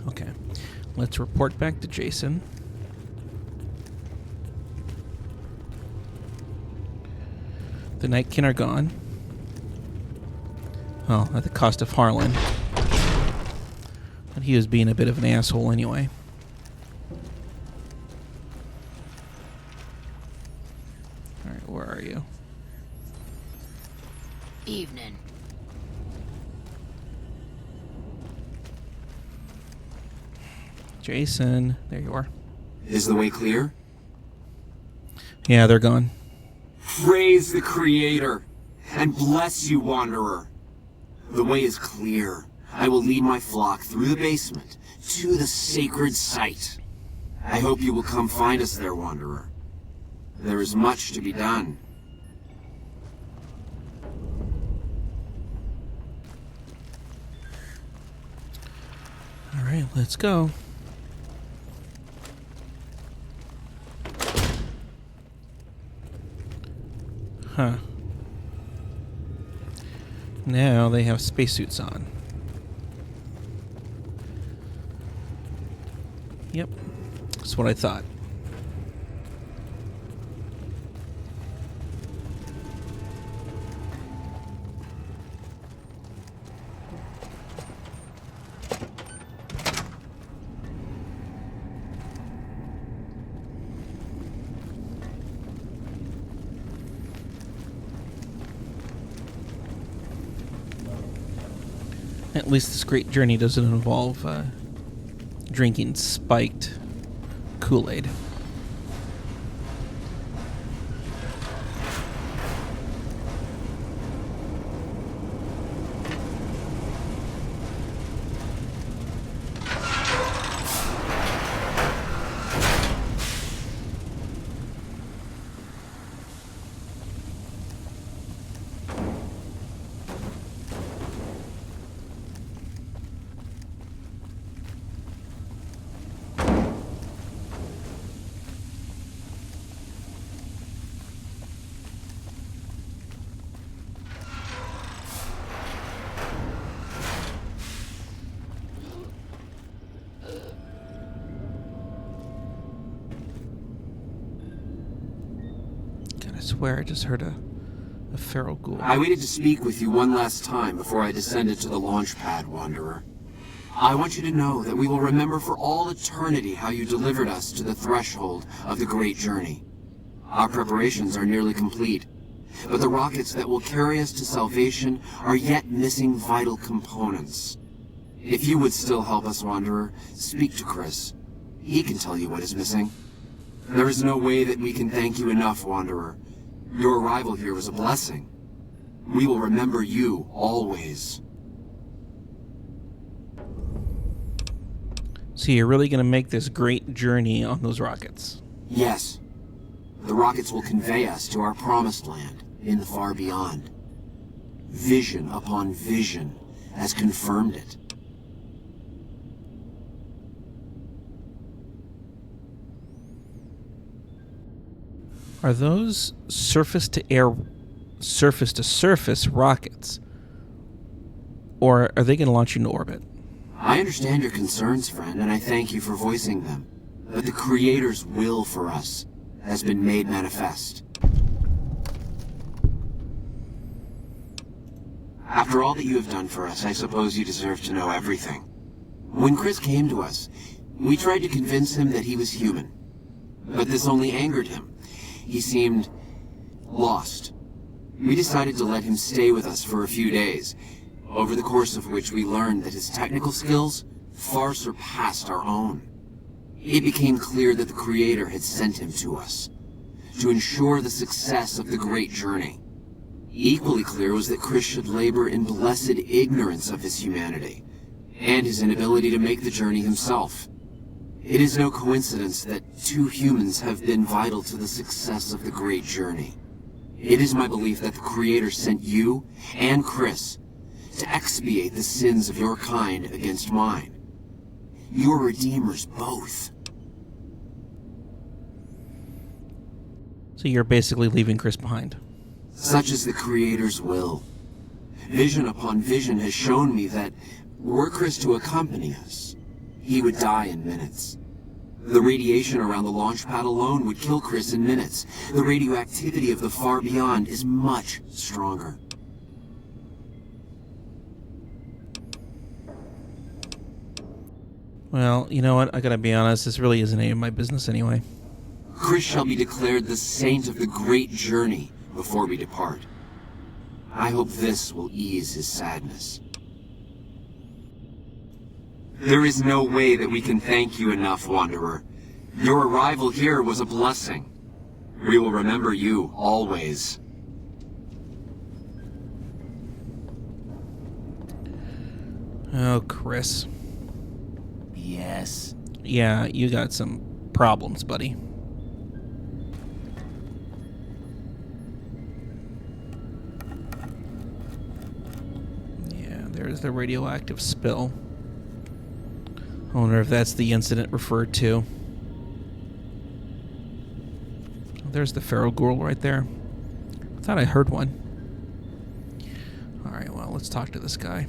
Okay, let's report back to Jason. The Nightkin are gone. Well, at the cost of Harlan. But he was being a bit of an asshole anyway. Alright, where are you? Evening. Jason, there you are. Is the way clear? Yeah, they're gone. Praise the Creator. And bless you, Wanderer. The way is clear. I will lead my flock through the basement to the sacred site. I hope you will come find us there, Wanderer. There is much to be done. All right, let's go. Huh. Now they have spacesuits on. Yep, that's what I thought. At least this great journey doesn't involve drinking spiked Kool-Aid. I swear I just heard a feral ghoul. I waited to speak with you one last time before I descended to the launch pad, Wanderer. I want you to know that we will remember for all eternity how you delivered us to the threshold of the great journey. Our preparations are nearly complete, but the rockets that will carry us to salvation are yet missing vital components. If you would still help us, Wanderer, speak to Chris. He can tell you what is missing. There is no way that we can thank you enough, Wanderer. Your arrival here was a blessing. We will remember you always. So you're really going to make this great journey on those rockets? Yes. The rockets will convey us to our promised land in the far beyond. Vision upon vision has confirmed it. Are those surface-to-air, surface-to-surface rockets? Or are they going to launch you into orbit? I understand your concerns, friend, and I thank you for voicing them. But the Creator's will for us has been made manifest. After all that you have done for us, I suppose you deserve to know everything. When Chris came to us, we tried to convince him that he was human. But this only angered him. He seemed lost. We decided to let him stay with us for a few days, over the course of which we learned that his technical skills far surpassed our own. It became clear that the Creator had sent him to us, to ensure the success of the great journey. Equally clear was that Chris should labor in blessed ignorance of his humanity, and his inability to make the journey himself. It is no coincidence that two humans have been vital to the success of the great journey. It is my belief that the Creator sent you and Chris to expiate the sins of your kind against mine. Your redeemers both. So you're basically leaving Chris behind. Such is the Creator's will. Vision upon vision has shown me that were Chris to accompany us, he would die in minutes. The radiation around the launch pad alone would kill Chris in minutes. The radioactivity of the far beyond is much stronger. Well, you know what? I gotta be honest, this really isn't any of my business anyway. Chris shall be declared the saint of the great journey before we depart. I hope this will ease his sadness. There is no way that we can thank you enough, Wanderer. Your arrival here was a blessing. We will remember you always. Oh, Chris. Yes. Yeah, you got some problems, buddy. Yeah, there's the radioactive spill. I wonder if that's the incident referred to. There's the feral ghoul right there. I thought I heard one. Alright, well, let's talk to this guy.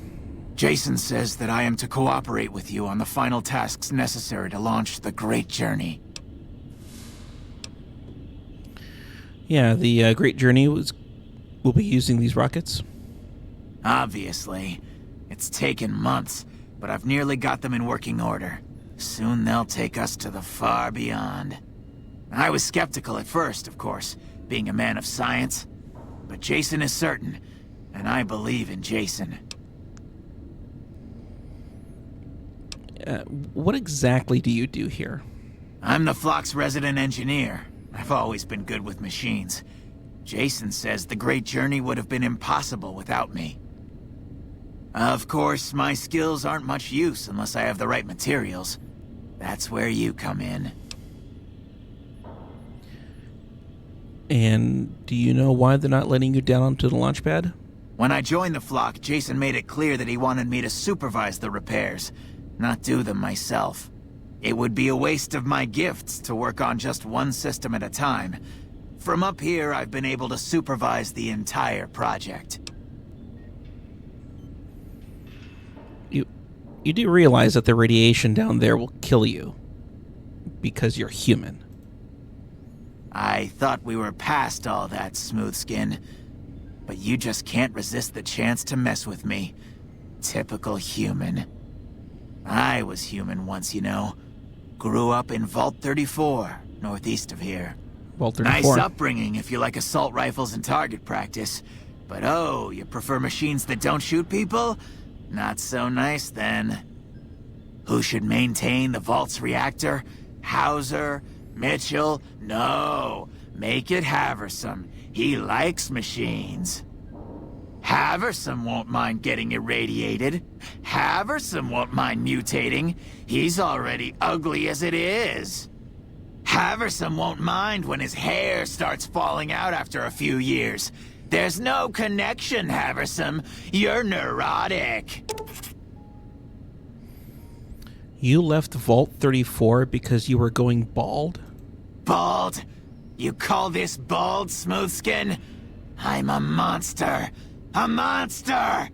Jason says that I am to cooperate with you on the final tasks necessary to launch the Great Journey. Yeah, the Great Journey will be using these rockets. Obviously. It's taken months, but I've nearly got them in working order. Soon they'll take us to the far beyond. I was skeptical at first, of course, being a man of science. But Jason is certain, and I believe in Jason. What exactly do you do here? I'm the Flock's resident engineer. I've always been good with machines. Jason says the Great Journey would have been impossible without me. Of course, my skills aren't much use unless I have the right materials. That's where you come in. And do you know why they're not letting you down onto the launch pad? When I joined the Flock, Jason made it clear that he wanted me to supervise the repairs, not do them myself. It would be a waste of my gifts to work on just one system at a time. From up here, I've been able to supervise the entire project. You do realize that the radiation down there will kill you because you're human. I thought we were past all that, Smoothskin. But you just can't resist the chance to mess with me. Typical human. I was human once, you know. Grew up in Vault 34, northeast of here. Vault 34. Nice upbringing if you like assault rifles and target practice. But oh, you prefer machines that don't shoot people? Not so nice then. Who should maintain the Vault's reactor? Hauser? Mitchell? No. Make it Haversam. He likes machines. Haversam won't mind getting irradiated. Haversam won't mind mutating. He's already ugly as it is. Haversam won't mind when his hair starts falling out after a few years. There's no connection, Haversam. You're neurotic. You left Vault 34 because you were going bald? Bald? You call this bald, Smoothskin? I'm a monster. A monster!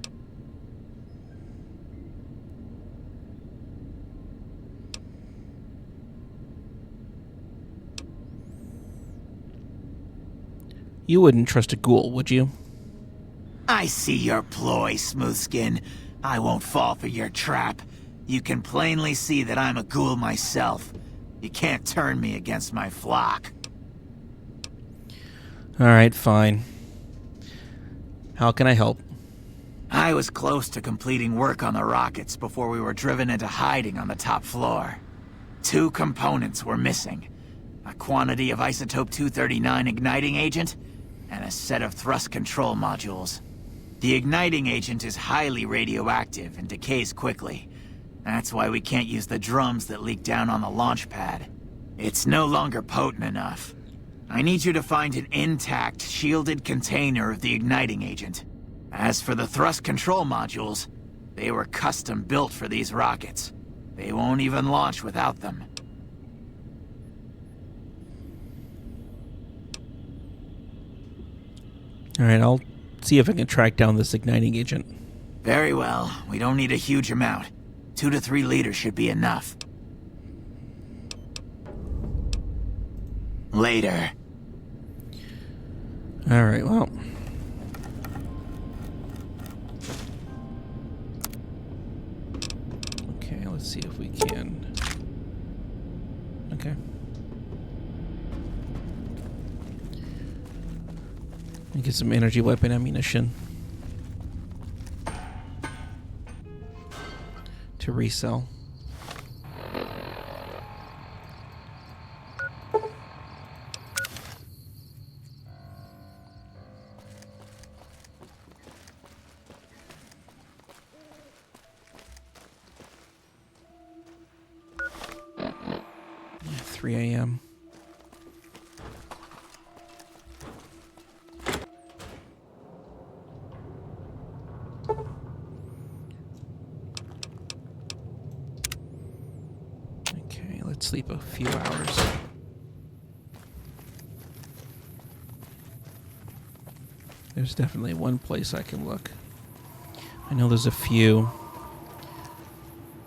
You wouldn't trust a ghoul, would you? I see your ploy, Smoothskin. I won't fall for your trap. You can plainly see that I'm a ghoul myself. You can't turn me against my flock. Alright, fine. How can I help? I was close to completing work on the rockets before we were driven into hiding on the top floor. 2 components were missing. A quantity of isotope 239 igniting agent, and a set of thrust control modules. The igniting agent is highly radioactive and decays quickly. That's why we can't use the drums that leak down on the launch pad. It's no longer potent enough. I need you to find an intact, shielded container of the igniting agent. As for the thrust control modules, they were custom built for these rockets. They won't even launch without them. Alright, I'll see if I can track down this igniting agent. Very well. We don't need a huge amount. 2 to 3 liters should be enough. Later. Alright, well. Okay, let's see if we can. Okay. And get some energy weapon ammunition to resell. 3 a.m. Okay, let's sleep a few hours. There's definitely one place I can look. I know there's a few,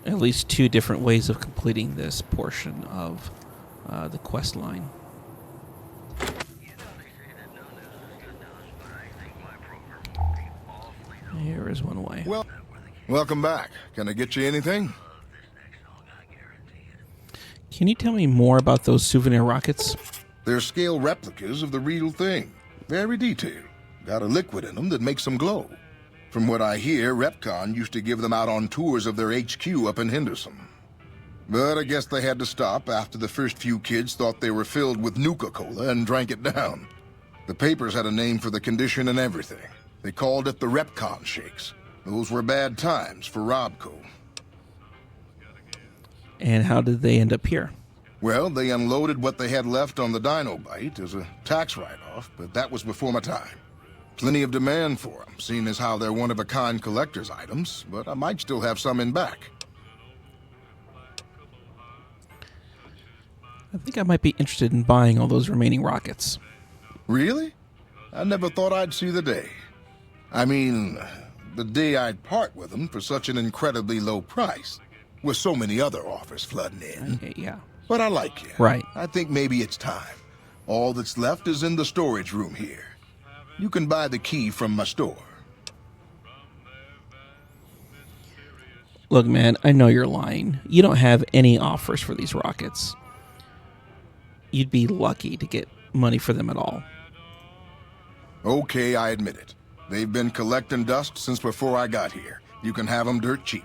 at least 2 different ways of completing this portion of the quest line. Here is one way. Well, welcome back. Can I get you anything? Can you tell me more about those souvenir rockets? They're scale replicas of the real thing. Very detailed. Got a liquid in them that makes them glow. From what I hear, RepCon used to give them out on tours of their HQ up in Henderson. But I guess they had to stop after the first few kids thought they were filled with Nuka-Cola and drank it down. The papers had a name for the condition and everything. They called it the RepCon shakes. Those were bad times for Robco. And how did they end up here? Well, they unloaded what they had left on the Dinobite as a tax write-off, but that was before my time. Plenty of demand for them, seeing as how they're one-of-a-kind collector's items, but I might still have some in back. I think I might be interested in buying all those remaining rockets. Really? I never thought I'd see the day. I mean, the day I'd part with them for such an incredibly low price, with so many other offers flooding in. Okay, yeah. But I like you. Right. I think maybe it's time. All that's left is in the storage room here. You can buy the key from my store. Look, man, I know you're lying. You don't have any offers for these rockets. You'd be lucky to get money for them at all. Okay, I admit it. They've been collecting dust since before I got here. You can have them dirt cheap.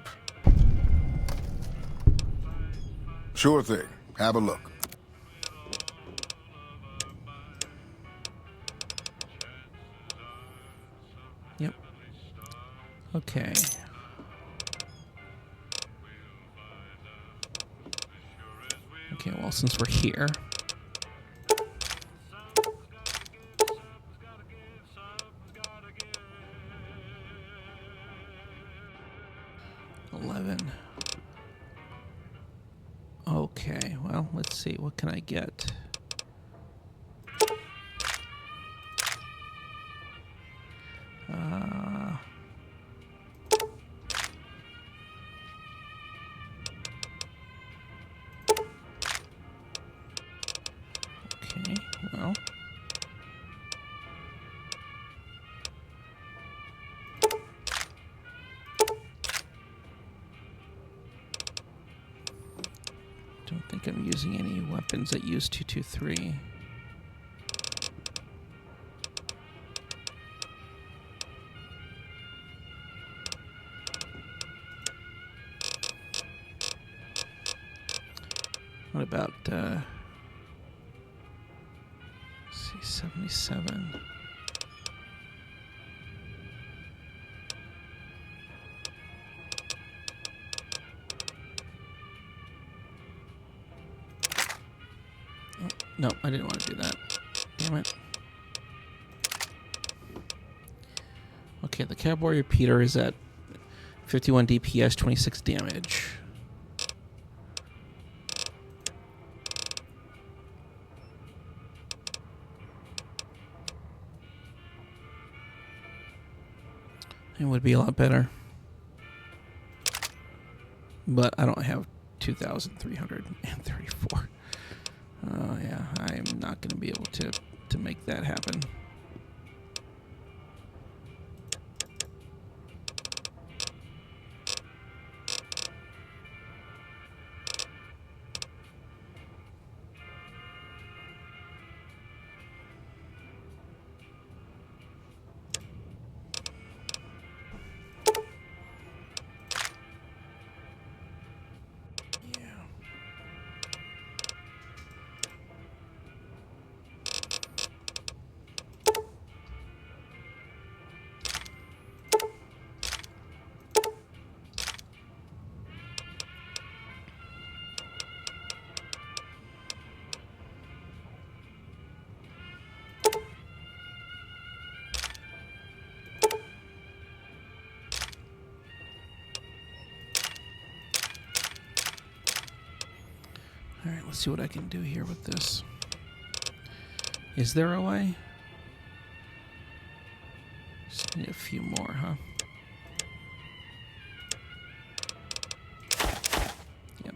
Sure thing. Have a look. Yep. Okay. Okay, well, since we're here... Okay, well, let's see. What can I get? Okay, well... Don't think I'm using any weapons that use 223. What about C77? No, I didn't want to do that. Damn it. Okay, the Cowboy Repeater is at 51 DPS, 26 damage. It would be a lot better. But I don't have 2,334. Yeah, I'm not going to be able to make that happen. Alright, let's see what I can do here with this. Is there a way? Just need a few more, huh? Yep.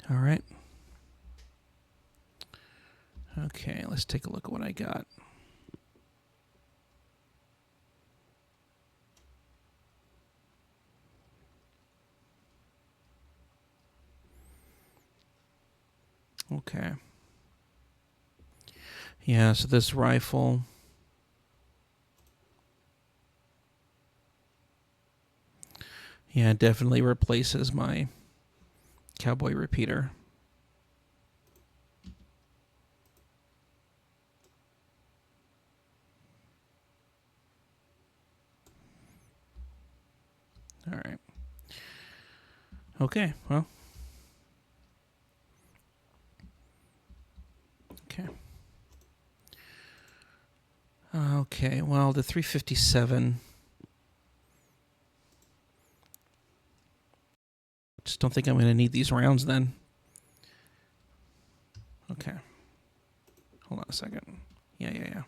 All right. Okay, let's take a look at what I got. Okay. Yeah, so this rifle. Yeah, it definitely replaces my cowboy repeater. All right. Okay, well. Okay. Okay, well, the 357. Just don't think I'm going to need these rounds then. Okay. Hold on a second. Yeah.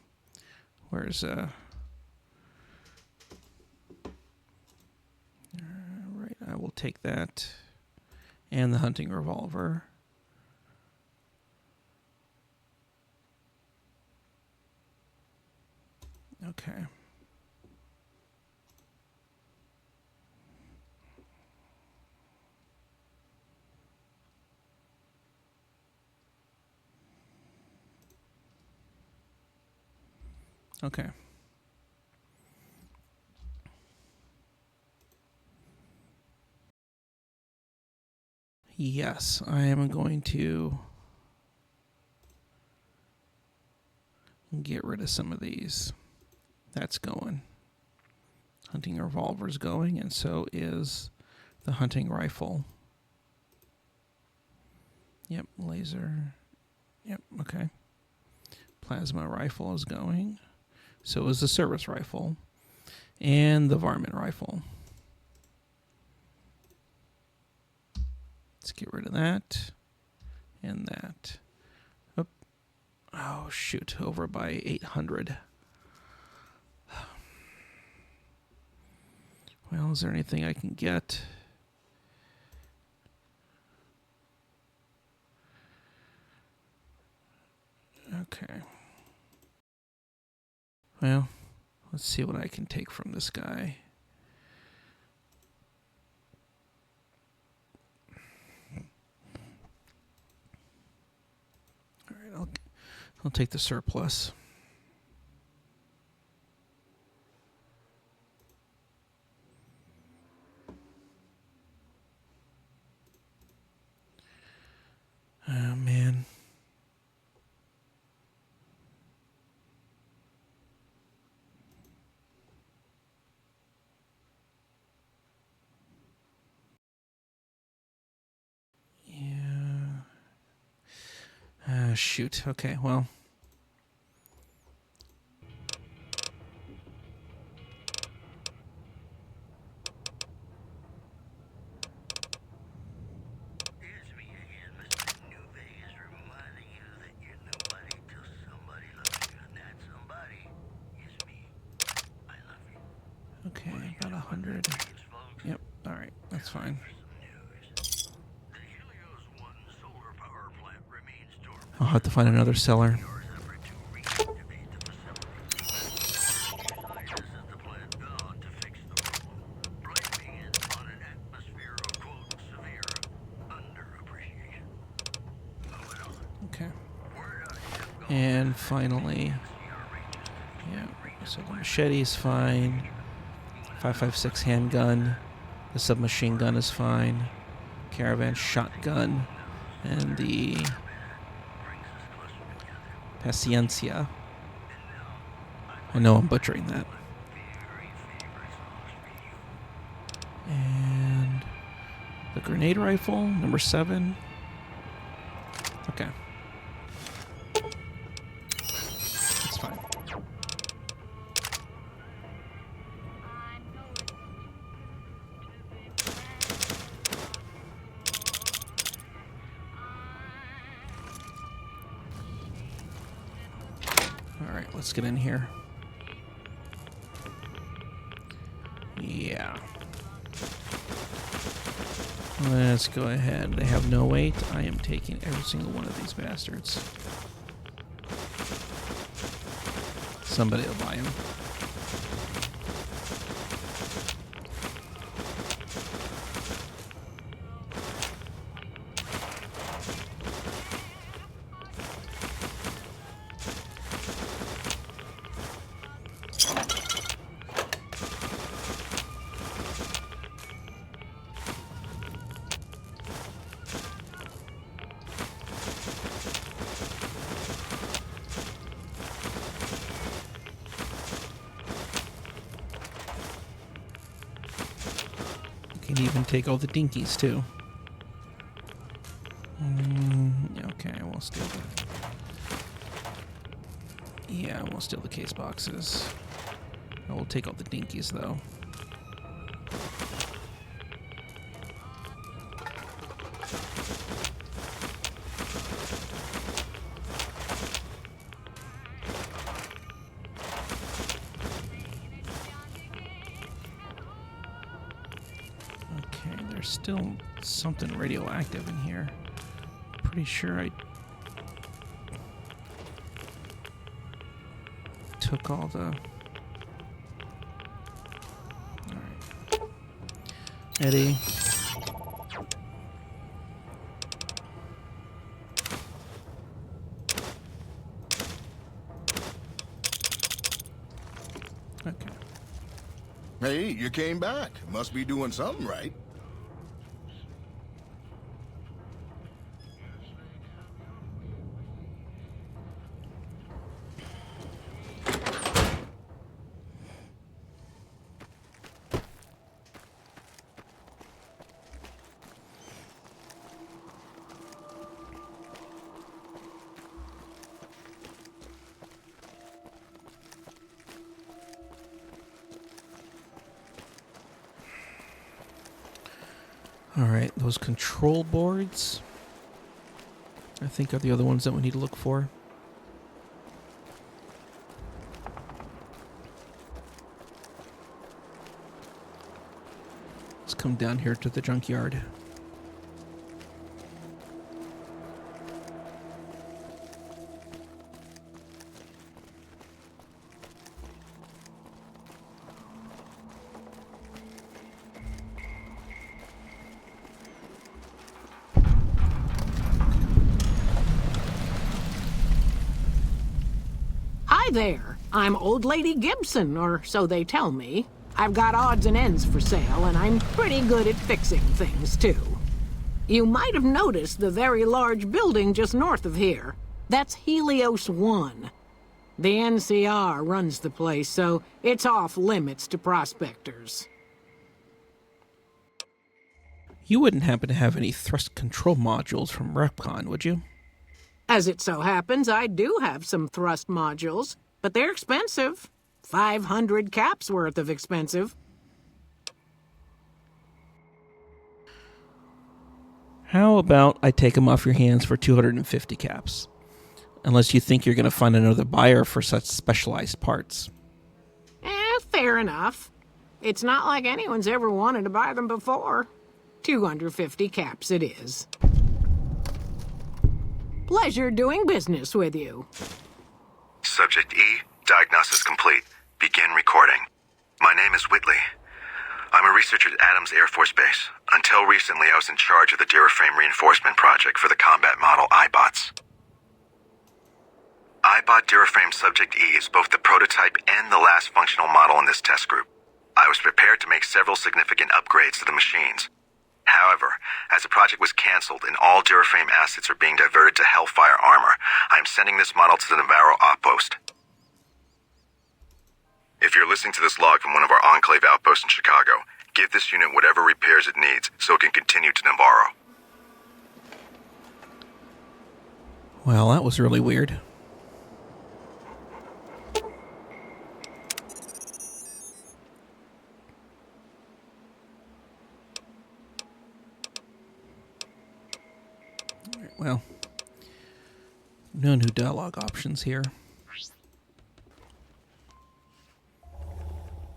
Where's, right, I will take that. And the hunting revolver. Okay. Okay. Yes, I am going to get rid of some of these. That's going. Hunting revolver's going, and so is the hunting rifle. Yep, laser. Yep, okay. Plasma rifle is going. So is the service rifle. And the varmint rifle. Let's get rid of that. And that. Oh, shoot. Over by 800. Well, is there anything I can get? Okay. Well, let's see what I can take from this guy. All right, I'll take the surplus. Oh, man. Yeah. Shoot. Okay, well. It's me again, Mr. New Vegas, reminding you that you're nobody till somebody loves you, and that somebody is me. I love you. Okay, about 100. Yep, alright, that's fine. I'll have to find another seller. Okay. And finally, yeah, so the machete is fine. 5.56 handgun. The submachine gun is fine. Caravan shotgun. And the Paciencia. I know I'm butchering that. And the grenade rifle, number 7. Okay. That's fine. Alright, let's get in here. Yeah. Let's go ahead. They have no weight. I am taking every single one of these bastards. Somebody will buy them. Can even take all the dinkies too. Okay, I won't steal the. Yeah, I won't steal the case boxes. I will take all the dinkies though. There's still something radioactive in here. Pretty sure I took all the... Alright. Eddie. Okay. Hey, you came back. Must be doing something right. Alright, those control boards, I think, are the other ones that we need to look for. Let's come down here to the junkyard. Hi there. I'm Old Lady Gibson, or so they tell me. I've got odds and ends for sale, and I'm pretty good at fixing things, too. You might have noticed the very large building just north of here. That's Helios 1. The NCR runs the place, so it's off limits to prospectors. You wouldn't happen to have any thrust control modules from Repcon, would you? As it so happens, I do have some thrust modules, but they're expensive. 500 caps worth of expensive. How about I take them off your hands for 250 caps? Unless you think you're going to find another buyer for such specialized parts. Fair enough. It's not like anyone's ever wanted to buy them before. 250 caps it is. Pleasure doing business with you. Subject E, diagnosis complete. Begin recording. My name is Whitley. I'm a researcher at Adams Air Force Base. Until recently, I was in charge of the Duraframe Reinforcement Project for the combat model iBots. I bought Duraframe Subject E as both the prototype and the last functional model in this test group. I was prepared to make several significant upgrades to the machines. However, as the project was canceled and all Duraframe assets are being diverted to Hellfire armor, I am sending this model to the Navarro outpost. If you're listening to this log from one of our Enclave outposts in Chicago, give this unit whatever repairs it needs so it can continue to Navarro. Well, that was really weird. Well, no new dialogue options here.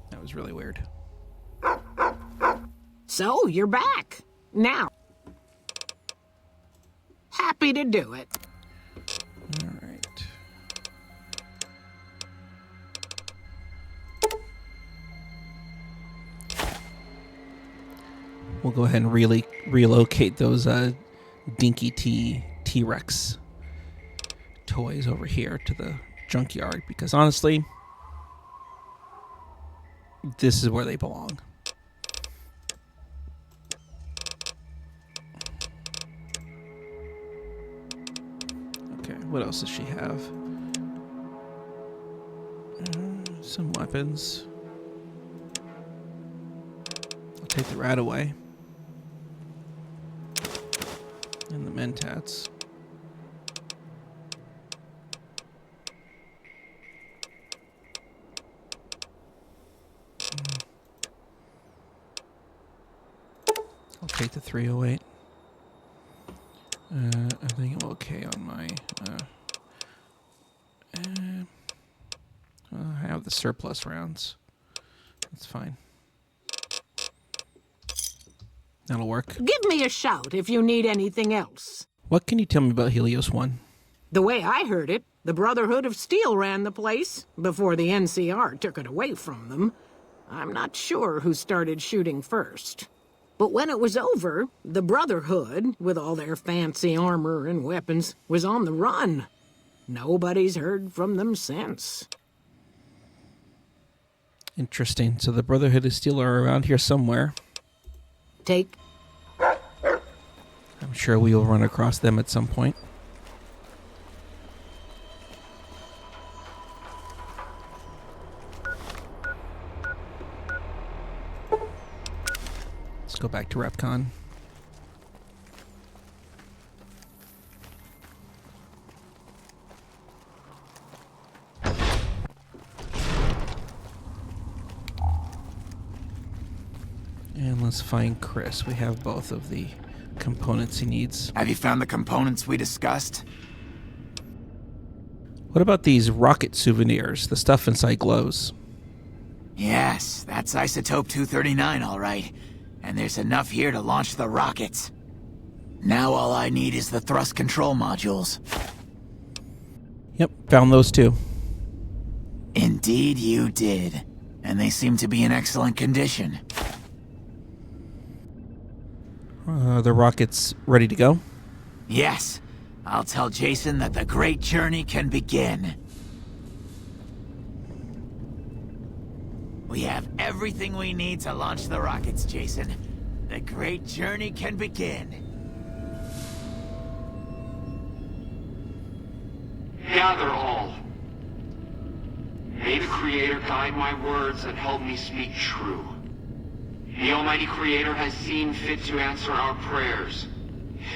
That was really weird. So, you're back. Now. Happy to do it. All right. We'll go ahead and really relocate those dinky T-Rex toys over here to the junkyard because honestly, this is where they belong. Okay, what else does she have? Some weapons. I'll take the rat away. And the mentats. I'll take the 308. I think I'm okay on my... I have the surplus rounds. That's fine. That'll work. Give me a shout if you need anything else. What can you tell me about Helios 1? The way I heard it, the Brotherhood of Steel ran the place before the NCR took it away from them. I'm not sure who started shooting first. But when it was over, the Brotherhood, with all their fancy armor and weapons, was on the run. Nobody's heard from them since. Interesting. So the Brotherhood of Steel are around here somewhere. Take. I'm sure we will run across them at some point. Let's go back to Repcon. And let's find Chris. We have both of the components he needs. Have you found the components we discussed? What about these rocket souvenirs? The stuff inside glows. Yes, that's Isotope 239, all right. And there's enough here to launch the rockets. Now all I need is the thrust control modules. Yep, found those too. Indeed you did. And they seem to be in excellent condition. The rockets ready to go? Yes. I'll tell Jason that the great journey can begin. We have everything we need to launch the rockets, Jason. The great journey can begin. Gather all. May the Creator guide my words and help me speak true. The Almighty Creator has seen fit to answer our prayers.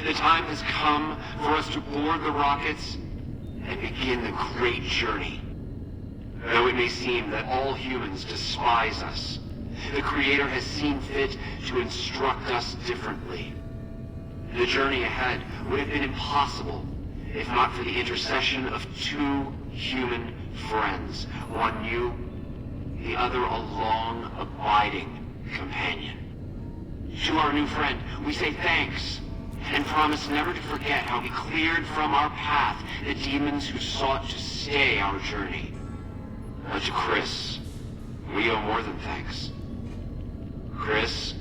The time has come for us to board the rockets and begin the great journey. Though it may seem that all humans despise us, the Creator has seen fit to instruct us differently. The journey ahead would have been impossible if not for the intercession of two human friends, one new, the other a long, abiding companion. To our new friend, we say thanks, and promise never to forget how he cleared from our path the demons who sought to stay our journey. But to Chris, we owe more than thanks. Chris,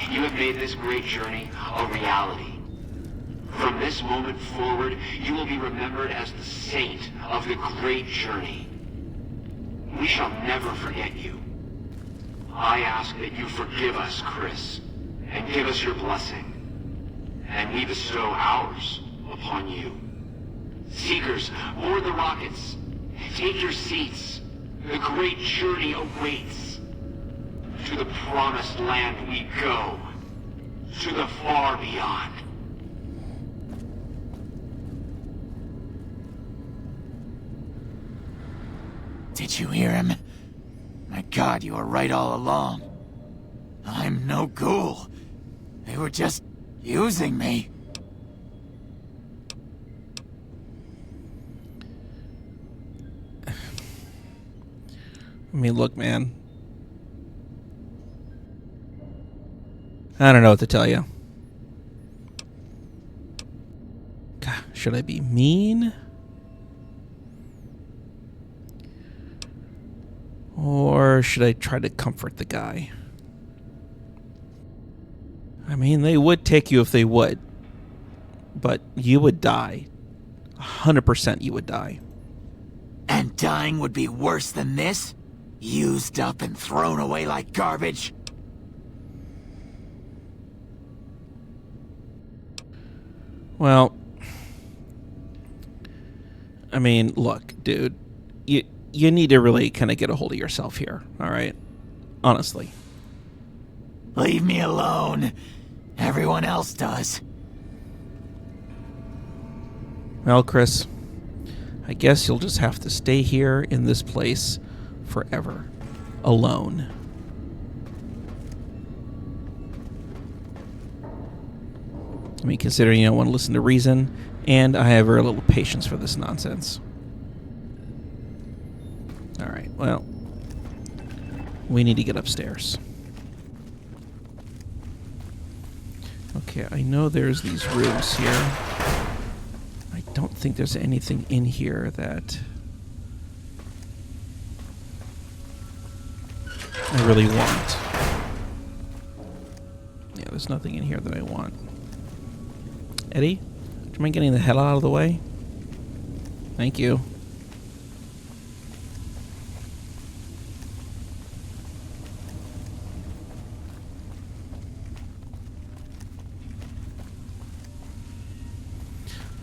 you have made this great journey a reality. From this moment forward, you will be remembered as the saint of the great journey. We shall never forget you. I ask that you forgive us, Chris, and give us your blessing. And we bestow ours upon you. Seekers, board the rockets. Take your seats. The great journey awaits. To the promised land we go. To the far beyond. Did you hear him? My God, you were right all along. I'm no ghoul. They were just using me. I mean, look, man. I don't know what to tell you. God, should I be mean? Or should I try to comfort the guy? I mean, they would take you if they would. But you would die. 100% you would die. And dying would be worse than this? Used up and thrown away like garbage? Well, I mean, look, dude. You need to really kind of get a hold of yourself here, all right? Honestly. Leave me alone. Everyone else does. Well, Chris, I guess you'll just have to stay here in this place forever. Alone. I mean, considering you don't want to listen to reason, and I have very little patience for this nonsense. Alright, well, we need to get upstairs. Okay, I know there's these rooms here. I don't think there's anything in here that I really want. Yeah, there's nothing in here that I want. Eddie, do you mind getting the hell out of the way? Thank you.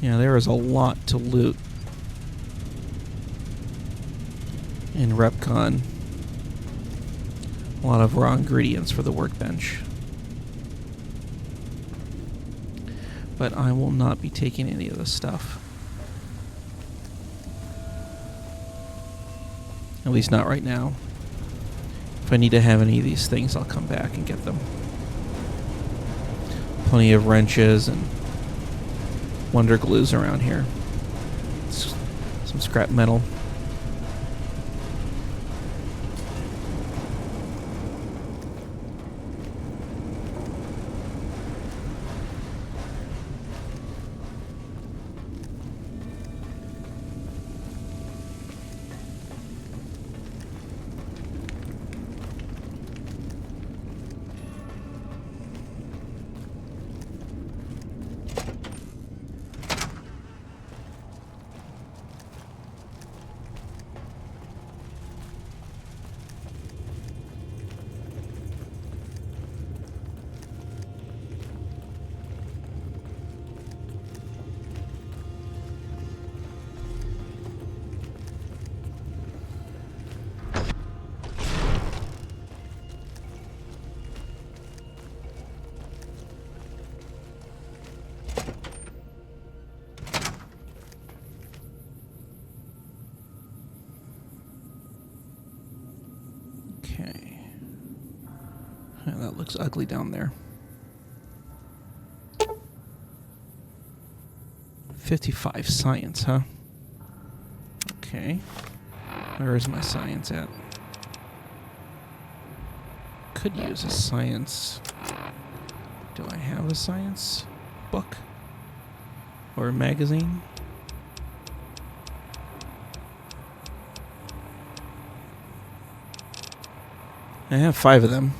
Yeah, there is a lot to loot in Repcon. A lot of raw ingredients for the workbench. But I will not be taking any of this stuff. At least not right now. If I need to have any of these things, I'll come back and get them. Plenty of wrenches and wonder glues around here. Some scrap metal. That looks ugly down there. 55 science, huh? Okay. Where is my science at? Could use a science. Do I have a science book? Or a magazine? I have 5 of them.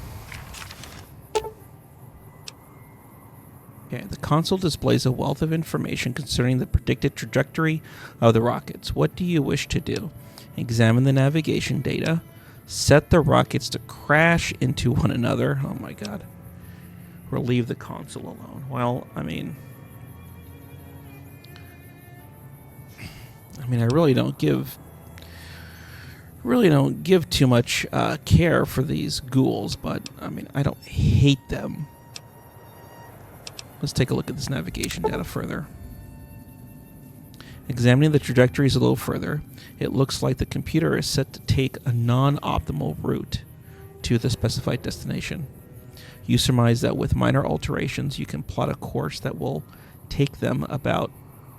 Okay, the console displays a wealth of information concerning the predicted trajectory of the rockets. What do you wish to do? Examine the navigation data. Set the rockets to crash into one another. Oh my god. Or leave the console alone. Well, I mean, I really don't give too much care for these ghouls, but I mean, I don't hate them. Let's take a look at this navigation data further. Examining the trajectories a little further, it looks like the computer is set to take a non-optimal route to the specified destination. You surmise that with minor alterations, you can plot a course that will take them about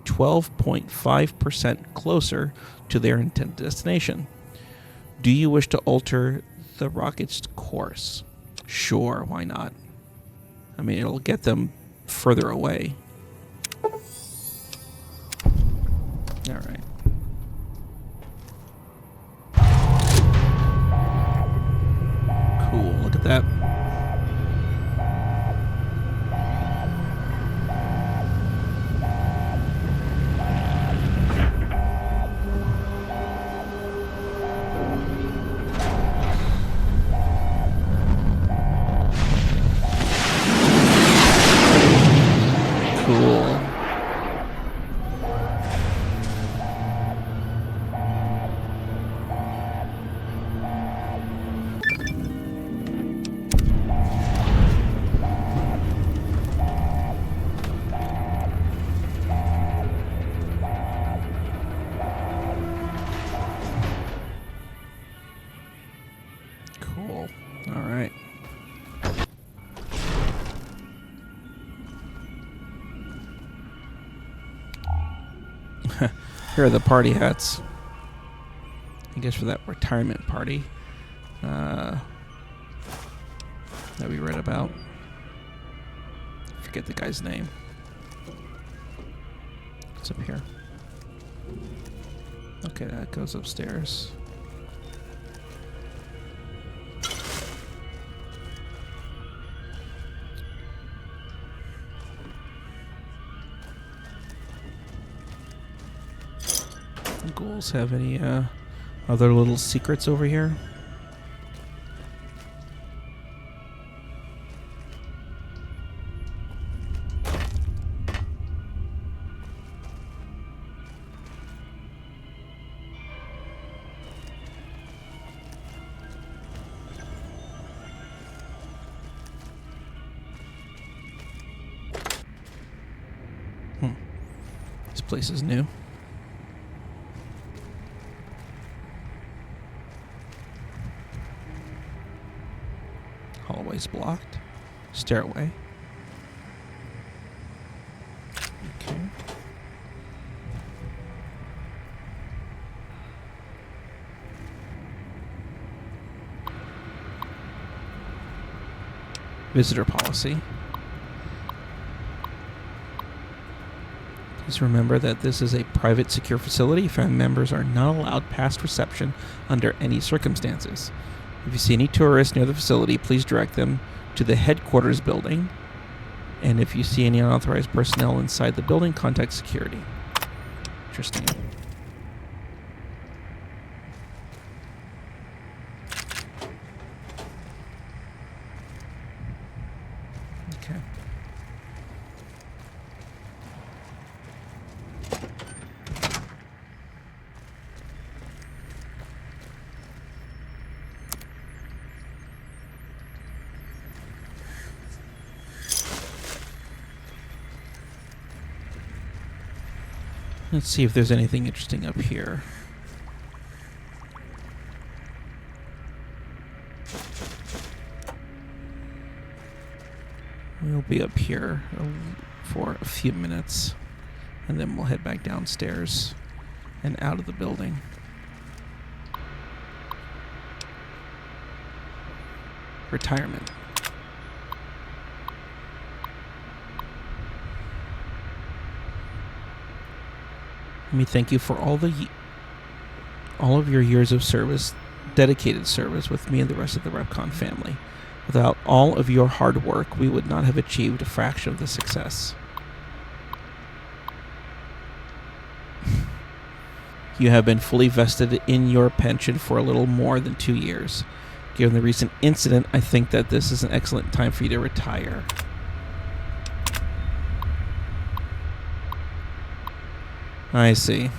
12.5% closer to their intended destination. Do you wish to alter the rocket's course? Sure, why not? I mean, it'll get them further away. Alright. Cool, look at that. Cool. Cool. All right. Here are the party hats. I guess for that retirement party that we read about. Forget the guy's name. It's up here. Okay, that goes upstairs. Ghouls have any other little secrets over here? This place is new. Hallway's blocked. Stairway. Okay. Visitor policy. Please remember that this is a private, secure facility. Family members are not allowed past reception under any circumstances. If you see any tourists near the facility, please direct them to the headquarters building. And if you see any unauthorized personnel inside the building, contact security. Interesting. Okay. Let's see if there's anything interesting up here. We'll be up here for a few minutes, and then we'll head back downstairs and out of the building. Retirement. Let me thank you for all of your years of service, dedicated service with me and the rest of the Repcon family. Without all of your hard work, we would not have achieved a fraction of the success. You have been fully vested in your pension for a little more than 2 years. Given the recent incident, I think that this is an excellent time for you to retire. I see.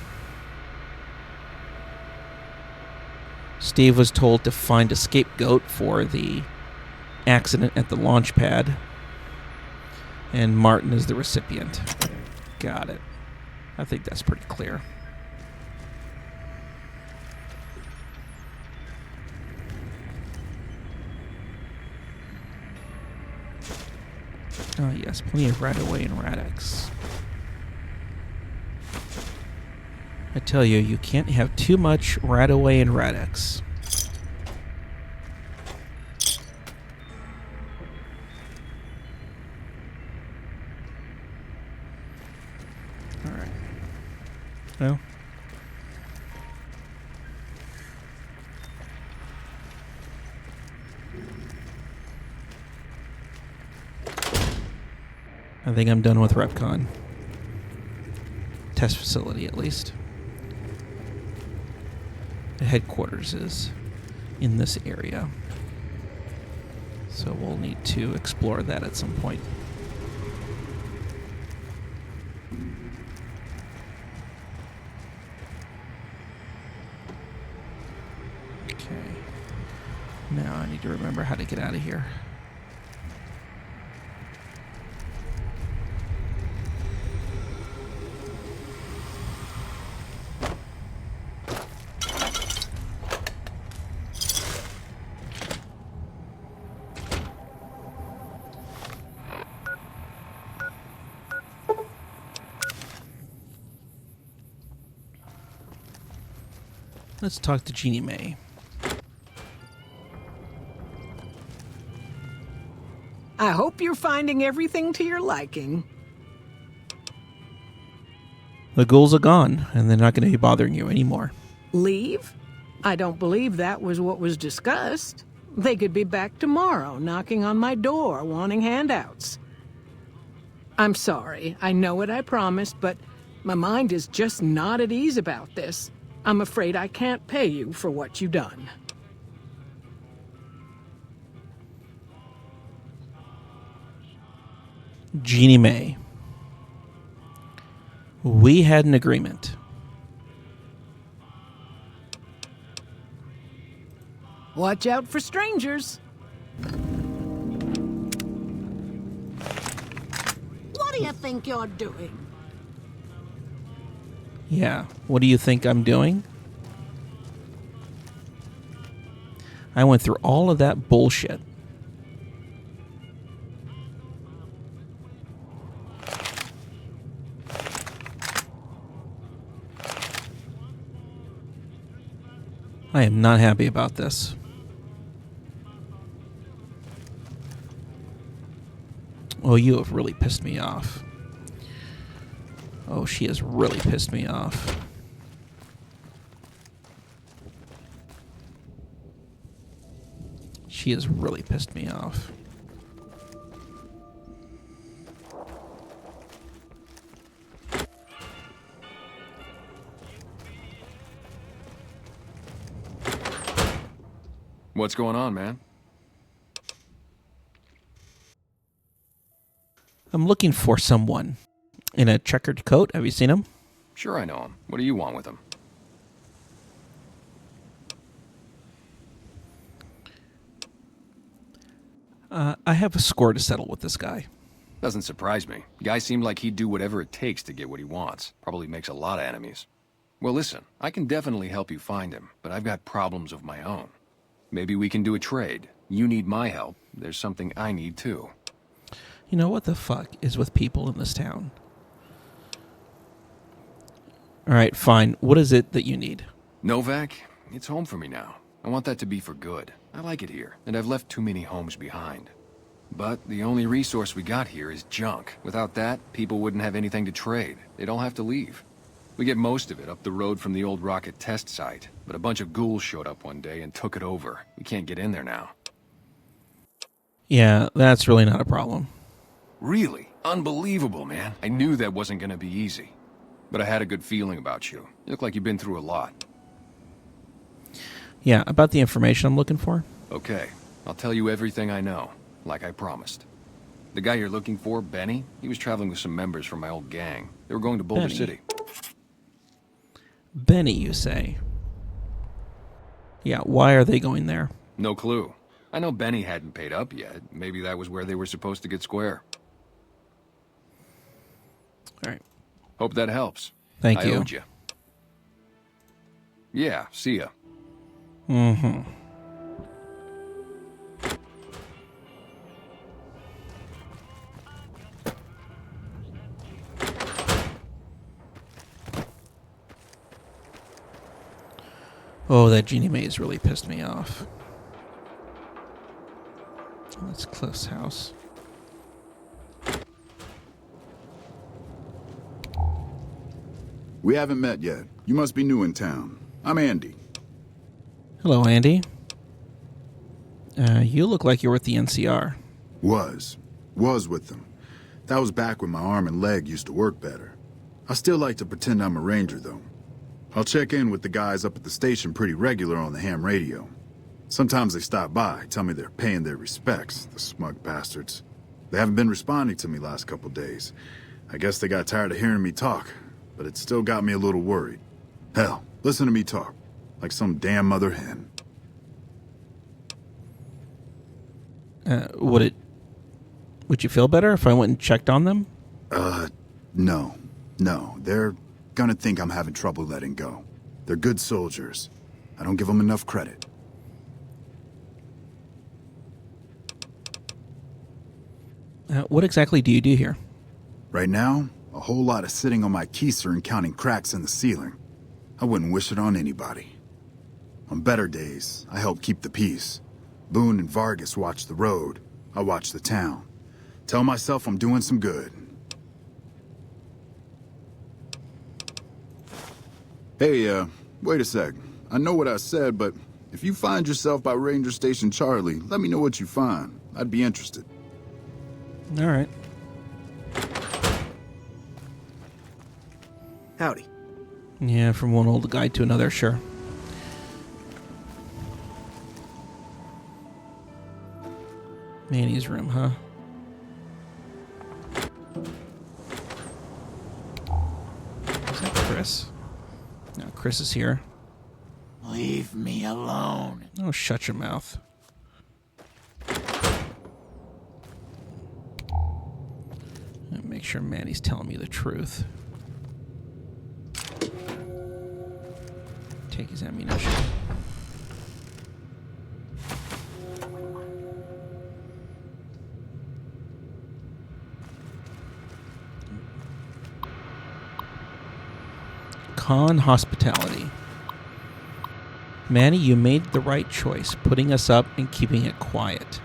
Steve was told to find a scapegoat for the accident at the launch pad, and Martin is the recipient. Got it. I think that's pretty clear. Oh yes, plenty of right-of-way and Radix. I tell you, you can't have too much right-of-way and Radix. Alright. Well. I think I'm done with RepCon. Test facility, at least. The headquarters is in this area. So we'll need to explore that at some point. Okay. Now I need to remember how to get out of here. Let's talk to Jeannie Mae. I hope you're finding everything to your liking. The ghouls are gone, and they're not going to be bothering you anymore. Leave? I don't believe that was what was discussed. They could be back tomorrow, knocking on my door, wanting handouts. I'm sorry. I know what I promised, but my mind is just not at ease about this. I'm afraid I can't pay you for what you've done. Jeannie Mae. We had an agreement. Watch out for strangers. What do you think you're doing? Yeah, what do you think I'm doing? I went through all of that bullshit. I am not happy about this. Oh, you have really pissed me off. Oh, she has really pissed me off. She has really pissed me off. What's going on, man? I'm looking for someone in a checkered coat. Have you seen him? Sure I know him. What do you want with him? I have a score to settle with this guy. Doesn't surprise me. Guy seemed like he'd do whatever it takes to get what he wants. Probably makes a lot of enemies. Well, listen, I can definitely help you find him, but I've got problems of my own. Maybe we can do a trade. You need my help. There's something I need too. You know, what the fuck is with people in this town? Alright, fine. What is it that you need? Novac, it's home for me now. I want that to be for good. I like it here, and I've left too many homes behind. But the only resource we got here is junk. Without that, people wouldn't have anything to trade. They'd all have to leave. We get most of it up the road from the old rocket test site, but a bunch of ghouls showed up one day and took it over. We can't get in there now. Yeah, that's really not a problem. Really? Unbelievable, man. I knew that wasn't gonna be easy. but I had a good feeling about you. You look like you've been through a lot. Yeah, about the information I'm looking for. Okay, I'll tell you everything I know, like I promised. The guy you're looking for, Benny, he was traveling with some members from my old gang. They were going to Boulder Benny. City. Benny, you say? Yeah, why are they going there? No clue. I know Benny hadn't paid up yet. Maybe that was where they were supposed to get square. All right. Hope that helps. Thank I you. owed you. Yeah, see ya. Mm-hmm. Oh, that Jeannie Mae has really pissed me off. Oh, that's Cliff's house. We haven't met yet. You must be new in town. I'm Andy. Hello, Andy. You look like you're with the NCR. Was with them. That was back when my arm and leg used to work better. I still like to pretend I'm a ranger, though. I'll check in with the guys up at the station pretty regular on the ham radio. Sometimes they stop by, tell me they're paying their respects, the smug bastards. They haven't been responding to me last couple days. I guess they got tired of hearing me talk, but it still got me a little worried. Hell, listen to me talk, like some damn mother hen. Would you feel better if I went and checked on them? No. They're gonna think I'm having trouble letting go. They're good soldiers. I don't give them enough credit. What exactly do you do here? Right now, a whole lot of sitting on my keister and counting cracks in the ceiling. I wouldn't wish it on anybody. On better days, I help keep the peace. Boone and Vargas watch the road. I watch the town. Tell myself I'm doing some good. Hey, wait a sec. I know what I said, but if you find yourself by Ranger Station Charlie, let me know what you find. I'd be interested. All right. Howdy. Yeah, from one old guy to another, sure. Manny's room, huh? Is that Chris? No, Chris is here. Leave me alone. Oh, shut your mouth. Make sure Manny's telling me the truth. Take his ammunition. Con hospitality. Manny, you made the right choice, putting us up and keeping it quiet.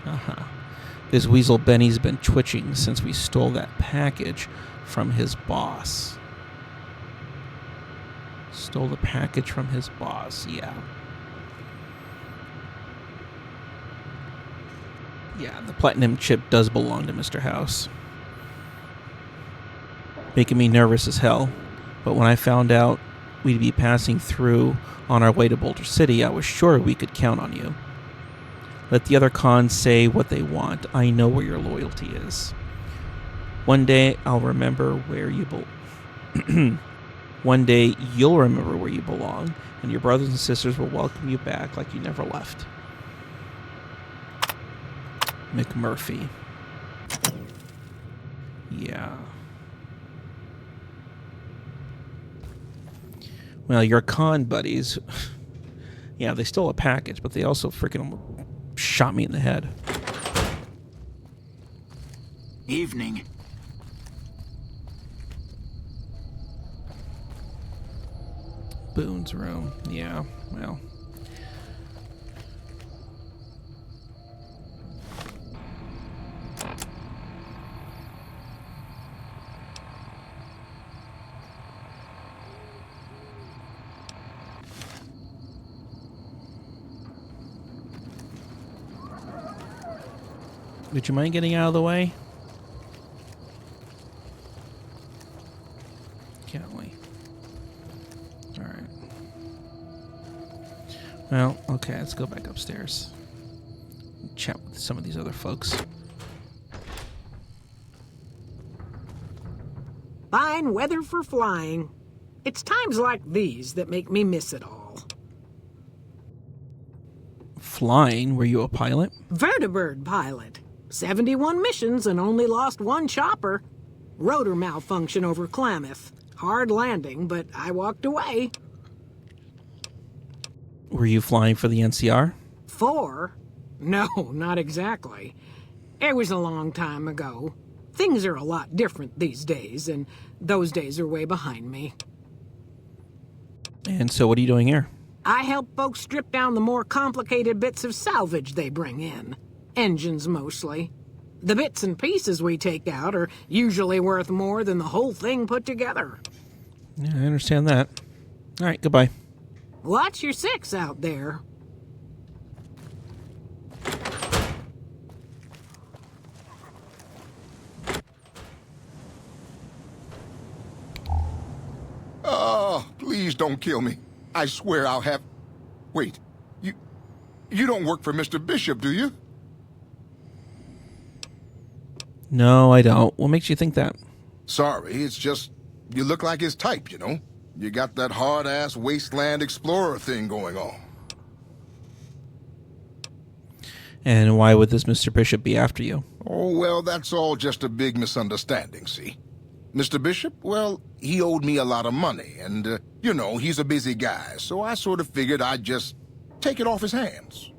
This weasel Benny's been twitching since we stole that package from his boss. Stole the package from his boss, yeah. Yeah, the platinum chip does belong to Mr. House. Making me nervous as hell. But when I found out we'd be passing through on our way to Boulder City, I was sure we could count on you. Let the other cons say what they want. I know where your loyalty is. One day I'll remember where you One day you'll remember where you belong, and your brothers and sisters will welcome you back like you never left. McMurphy. Yeah. Well, your con buddies, yeah, they stole a package, but they also freaking shot me in the head. Evening. Boone's room. Yeah, well. Would you mind getting out of the way? Can't we? All right. Well, okay, let's go back upstairs. Chat with some of these other folks. Fine weather for flying. It's times like these that make me miss it all. Flying? Were you a pilot? Vertibird pilot. 71 missions and only lost one chopper. Rotor malfunction over Klamath. Hard landing, but I walked away. Were you flying for the NCR? 4? No, not exactly. It was a long time ago. Things are a lot different these days, and those days are way behind me. And so what are you doing here? I help folks strip down the more complicated bits of salvage they bring in. Engines, mostly. The bits and pieces we take out are usually worth more than the whole thing put together. Yeah, I understand that. All right, goodbye. Watch your 6 out there. Oh, please don't kill me. I swear I'll have... Wait, you don't work for Mr. Bishop, do you? No, I don't. What makes you think that? Sorry, it's just... You look like his type, you know? You got that hard-ass wasteland explorer thing going on. And why would this Mr. Bishop be after you? Oh, well, that's all just a big misunderstanding, see? Mr. Bishop, well, he owed me a lot of money, and, you know, he's a busy guy, so I sort of figured I'd just take it off his hands.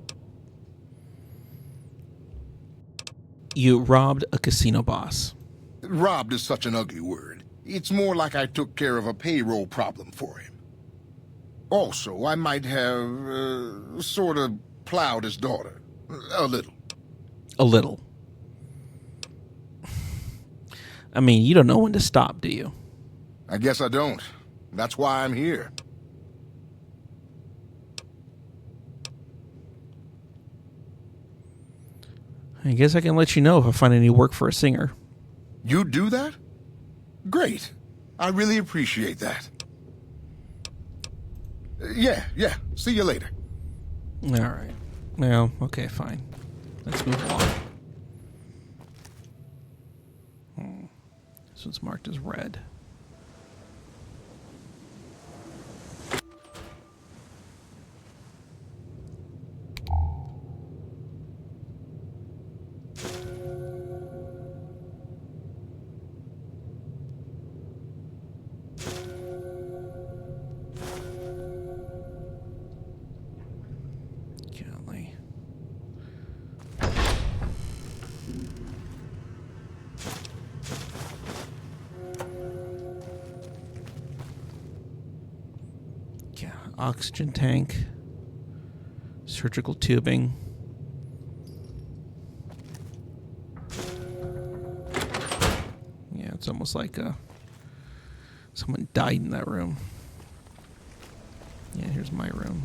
You robbed a casino boss. Robbed is such an ugly word. It's more like I took care of a payroll problem for him. Also, I might have, sort of plowed his daughter. A little. A little. I mean, you don't know when to stop, do you? I guess I don't. That's why I'm here. I guess I can let you know if I find any work for a singer. You do that? Great. I really appreciate that. Yeah. See you later. All right. Well, okay, fine. Let's move along. This one's marked as red. Golly. Yeah, oxygen tank, surgical tubing. Yeah, it's almost like someone died in that room. Yeah, here's my room.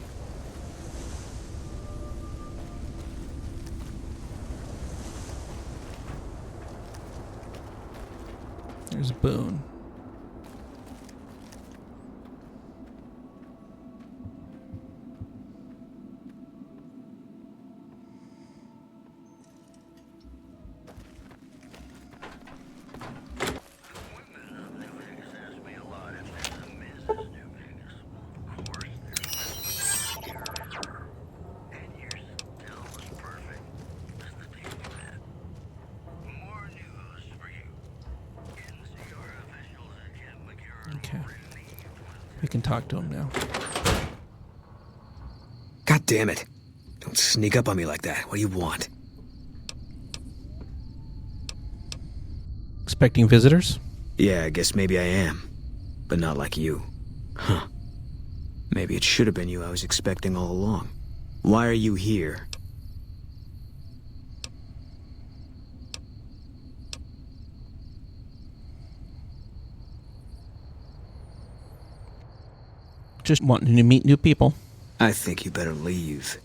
There's Boone. Okay. We can talk to him now. God damn it. Don't sneak up on me like that. What do you want? Expecting visitors? Yeah, I guess maybe I am. But not like you. Huh. Maybe it should have been you I was expecting all along. Why are you here? Just wanting to meet new people. I think you better leave.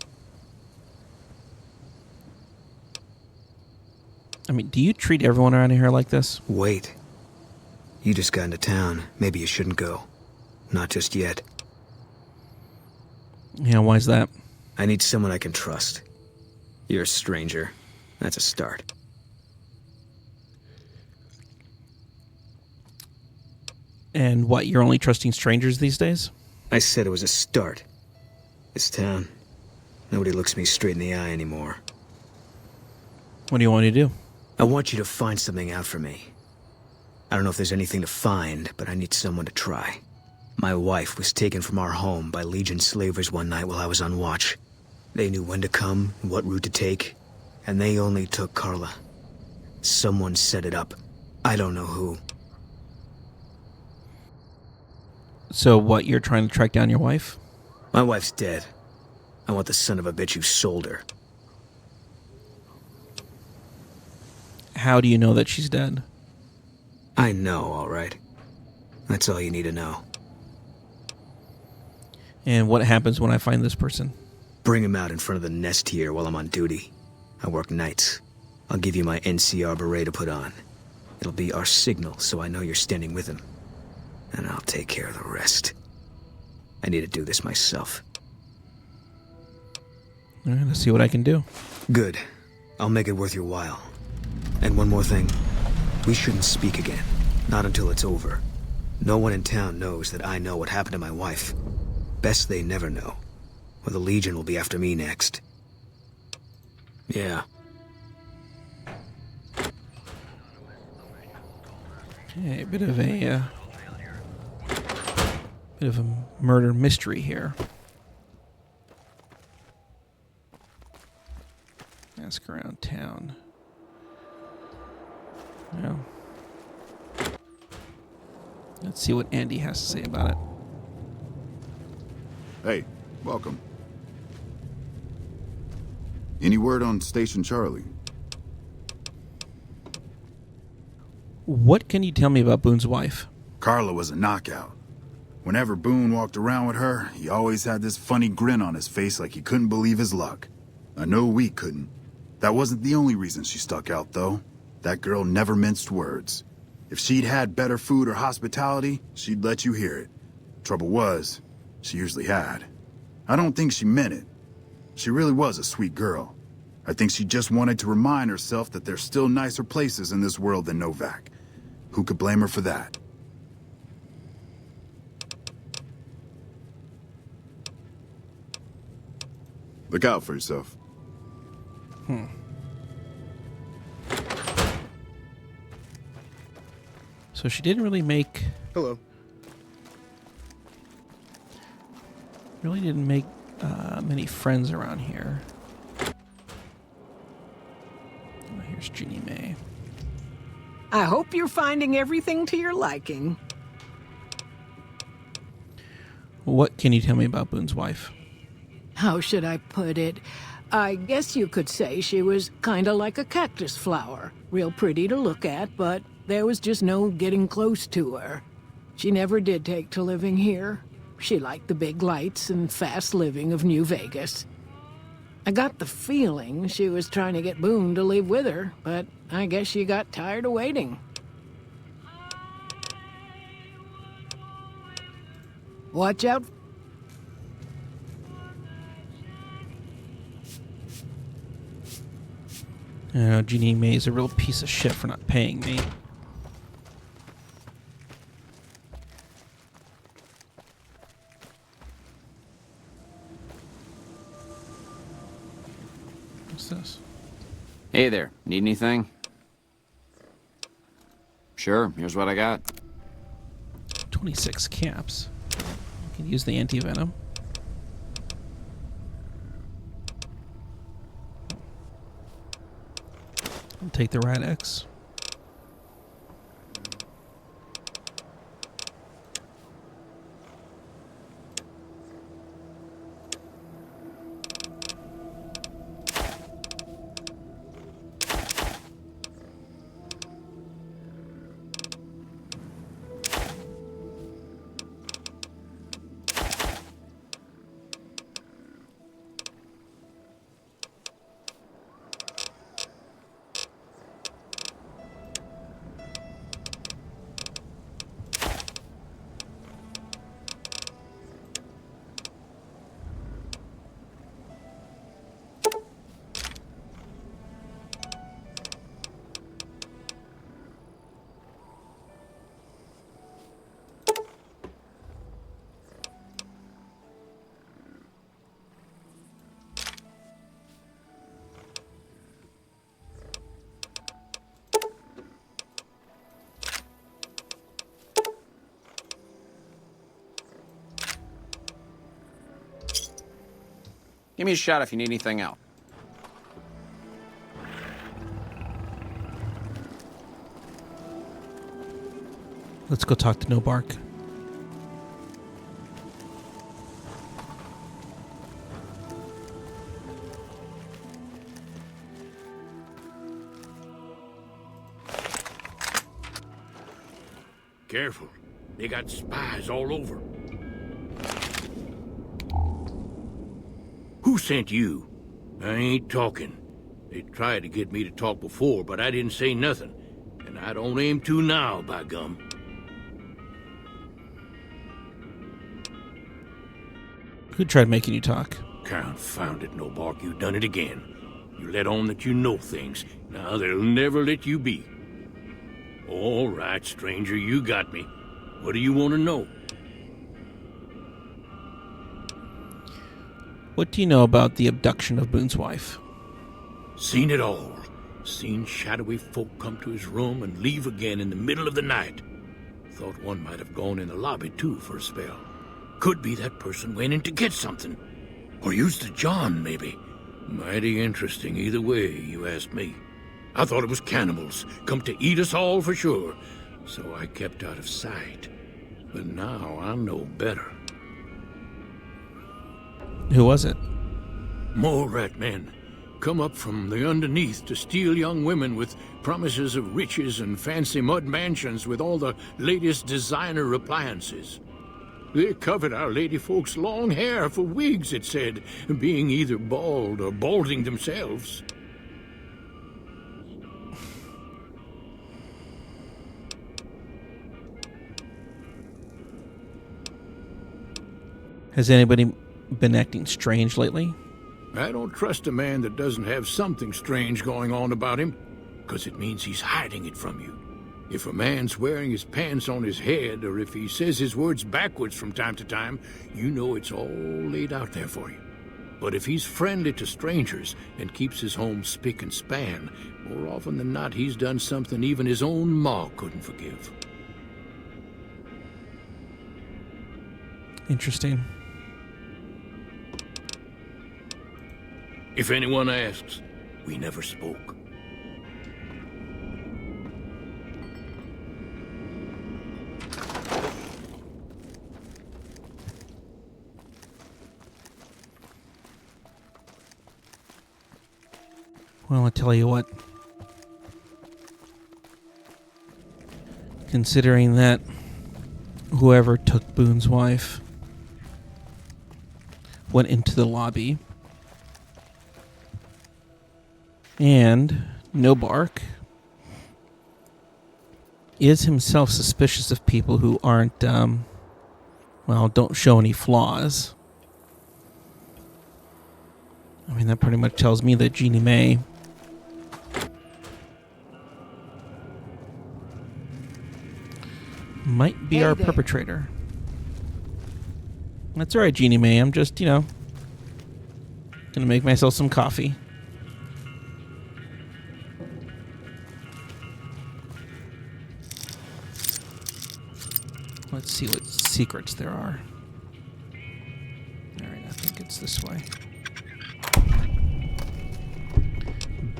I mean, do you treat everyone around here like this? Wait. You just got into town. Maybe you shouldn't go. Not just yet. Yeah, why's that? I need someone I can trust. You're a stranger. That's a start. And what, you're only trusting strangers these days? I said it was a start. This town, nobody looks me straight in the eye anymore. What do you want me to do? I want you to find something out for me. I don't know if there's anything to find, but I need someone to try. My wife was taken from our home by Legion slavers one night while I was on watch. They knew when to come, what route to take, and they only took Carla. Someone set it up. I don't know who. So what, you're trying to track down your wife? My wife's dead. I want the son of a bitch who sold her. How do you know that she's dead? I know, all right. That's all you need to know. And what happens when I find this person? Bring him out in front of the nest here while I'm on duty. I work nights. I'll give you my NCR beret to put on. It'll be our signal so I know you're standing with him. And I'll take care of the rest. I need to do this myself. All right, let's see what I can do. Good. I'll make it worth your while. And one more thing. We shouldn't speak again. Not until it's over. No one in town knows that I know what happened to my wife. Best they never know. Or the Legion will be after me next. Yeah. Okay, bit of a murder mystery here. Ask around town. Well, let's see what Andy has to say about it. Hey, welcome. Any word on Station Charlie? What can you tell me about Boone's wife? Carla was a knockout. Whenever Boone walked around with her, he always had this funny grin on his face like he couldn't believe his luck. I know we couldn't. That wasn't the only reason she stuck out, though. That girl never minced words. If she'd had better food or hospitality, she'd let you hear it. Trouble was, she usually had. I don't think she meant it. She really was a sweet girl. I think she just wanted to remind herself that there's still nicer places in this world than Novac. Who could blame her for that? Look out for yourself. So she didn't really make... Hello. Really didn't make many friends around here. Oh, here's Jeannie May. I hope you're finding everything to your liking. What can you tell me about Boone's wife? How should I put it? I guess you could say she was kinda like a cactus flower. Real pretty to look at, but there was just no getting close to her. She never did take to living here. She liked the big lights and fast living of New Vegas. I got the feeling she was trying to get Boone to leave with her, but I guess she got tired of waiting. Watch out. Jeannie May is a real piece of shit for not paying me. What's this? Hey there, need anything? Sure, here's what I got. 26 caps. I can use the anti-venom. I'll take the Rad-X. Give me a shout if you need anything else. Let's go talk to Novac. Careful. They got spies all over. Who sent you? I ain't talking. They tried to get me to talk before, but I didn't say nothing. And I don't aim to now, by gum. Who tried making you talk? Confound it, Novac, you done it again. You let on that you know things. Now they'll never let you be. All right, stranger, you got me. What do you want to know? What do you know about the abduction of Boone's wife? Seen it all. Seen shadowy folk come to his room and leave again in the middle of the night. Thought one might have gone in the lobby, too, for a spell. Could be that person went in to get something. Or used the John, maybe. Mighty interesting either way, you ask me. I thought it was cannibals, come to eat us all for sure. So I kept out of sight. But now I know better. Who was it? More rat men. Come up from the underneath to steal young women with promises of riches and fancy mud mansions with all the latest designer appliances. They covered our lady folks' long hair for wigs, it said, being either bald or balding themselves. Has anybody been acting strange lately? I don't trust a man that doesn't have something strange going on about him, because it means he's hiding it from you. If a man's wearing his pants on his head, or if he says his words backwards from time to time, you know it's all laid out there for you. But if he's friendly to strangers and keeps his home spick and span, more often than not he's done something even his own ma couldn't forgive. Interesting. If anyone asks, we never spoke. Well, I tell you what. Considering that whoever took Boone's wife went into the lobby, and Novac is himself suspicious of people who aren't, well, don't show any flaws. I mean, that pretty much tells me that Jeannie May might be our perpetrator. That's all right, Jeannie May. I'm just, gonna make myself some coffee. Let's see what secrets there are. All right, I think it's this way.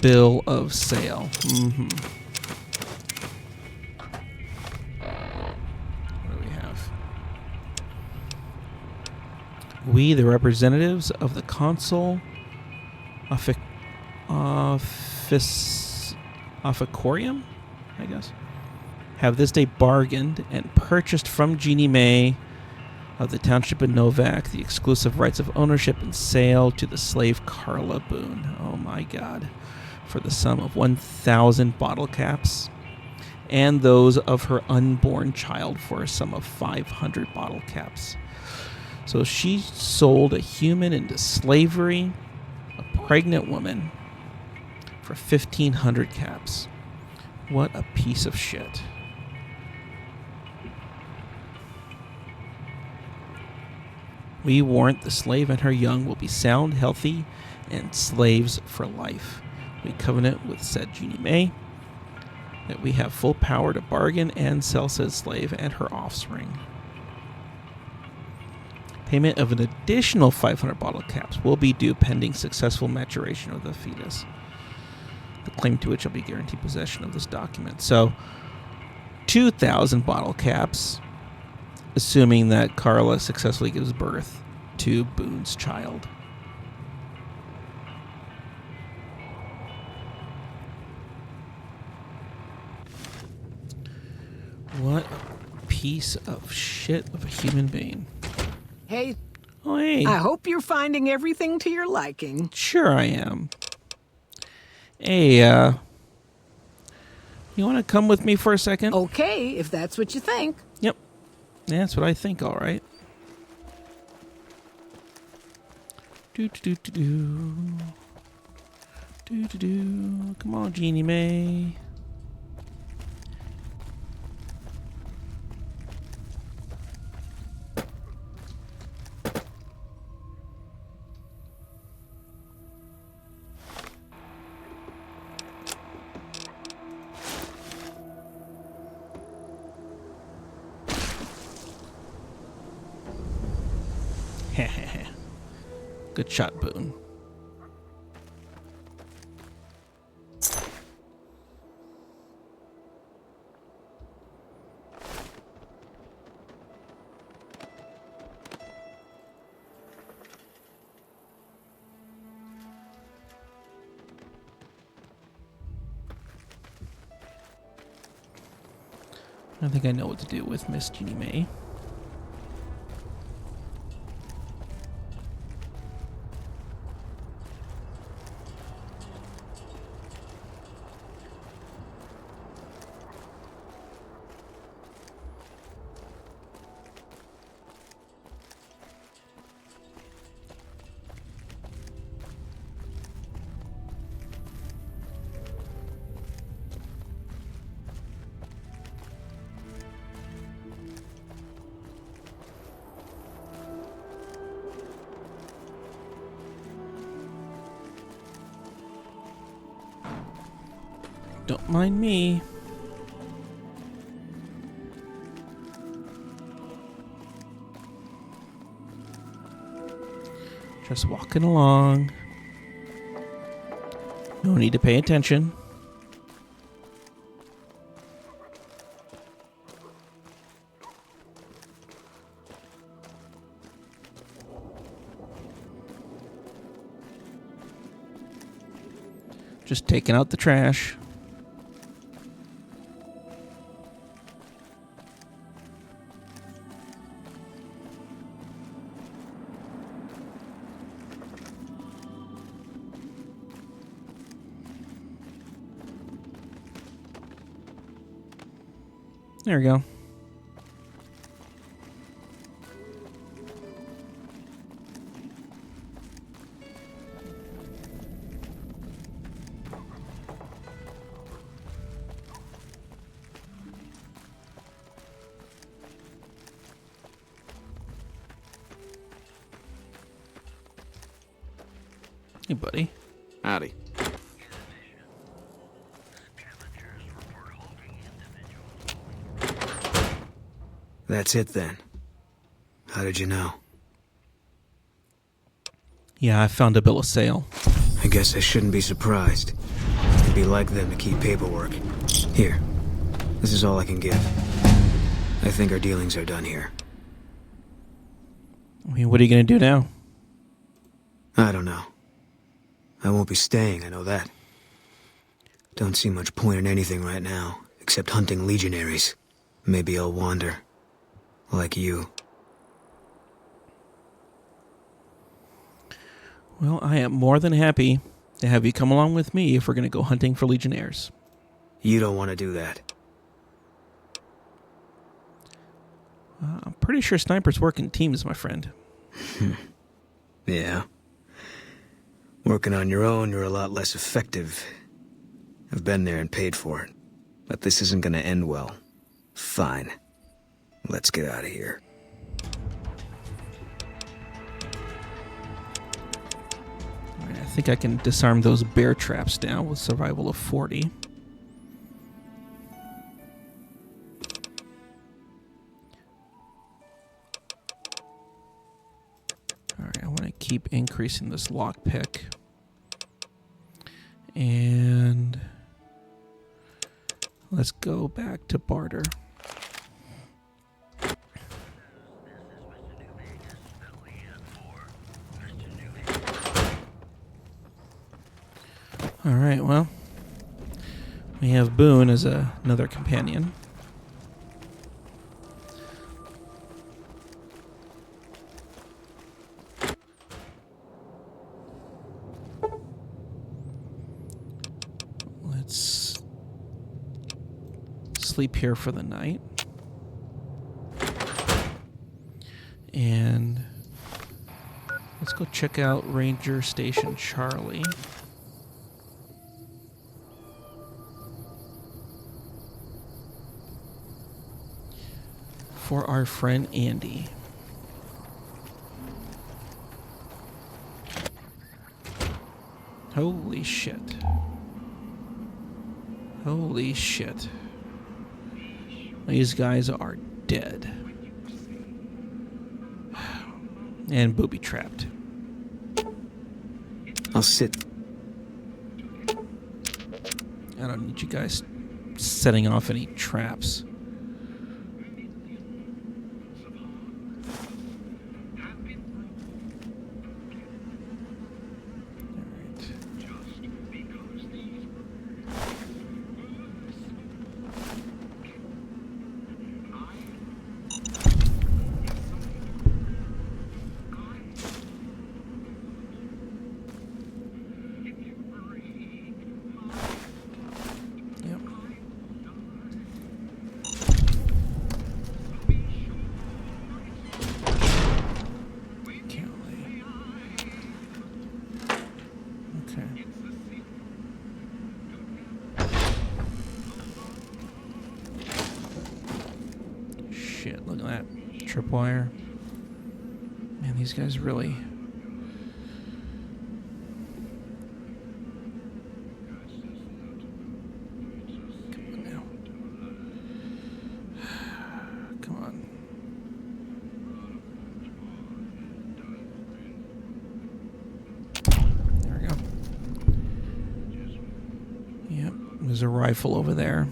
Bill of sale. Mm-hmm. What do we have? We, the representatives of the Consul Officorium, I guess, have this day bargained and purchased from Jeannie May of the Township of Novac the exclusive rights of ownership and sale to the slave Carla Boone. Oh my God. For the sum of 1,000 bottle caps, and those of her unborn child for a sum of 500 bottle caps. So she sold a human into slavery, a pregnant woman, for 1,500 caps. What a piece of shit. We warrant the slave and her young will be sound, healthy, and slaves for life. We covenant with said Jeannie May that we have full power to bargain and sell said slave and her offspring. Payment of an additional 500 bottle caps will be due pending successful maturation of the fetus. The claim to which shall be guaranteed possession of this document. So, 2,000 bottle caps, assuming that Carla successfully gives birth to Boone's child. What a piece of shit of a human being. Hey. Oh, hey. I hope you're finding everything to your liking. Sure I am. Hey, you want to come with me for a second? Okay, if that's what you think. Yep. Yeah, that's what I think, all right. Do-do-do-do-do. Do-do-do. Come on, Jeannie May. Good shot, Boone. I think I know what to do with Miss Jeannie May. Don't mind me. Just walking along. No need to pay attention. Just taking out the trash. There we go. Hey, buddy. Howdy. That's it then. How did you know? Yeah, I found a bill of sale. I guess I shouldn't be surprised. It'd be like them to keep paperwork. Here. This is all I can give. I think our dealings are done here. I mean, what are you going to do now? I don't know. I won't be staying, I know that. Don't see much point in anything right now, except hunting legionaries. Maybe I'll wander. Like you. Well, I am more than happy to have you come along with me if we're going to go hunting for legionnaires. You don't want to do that. I'm pretty sure snipers work in teams, my friend. Yeah. Working on your own, you're a lot less effective. I've been there and paid for it. But this isn't going to end well. Fine. Let's get out of here. All right, I think I can disarm those bear traps now with survival of 40. keep increasing this lockpick. And let's go back to barter. All right, well, we have Boone as another companion. Let's sleep here for the night. And let's go check out Ranger Station Charlie. For our friend Andy. Holy shit. Holy shit. These guys are dead. And booby trapped. I'll sit. I don't need you guys setting off any traps. Shit, look at that tripwire. Man, these guys really... Come on. There we go. Yep, there's a rifle over there.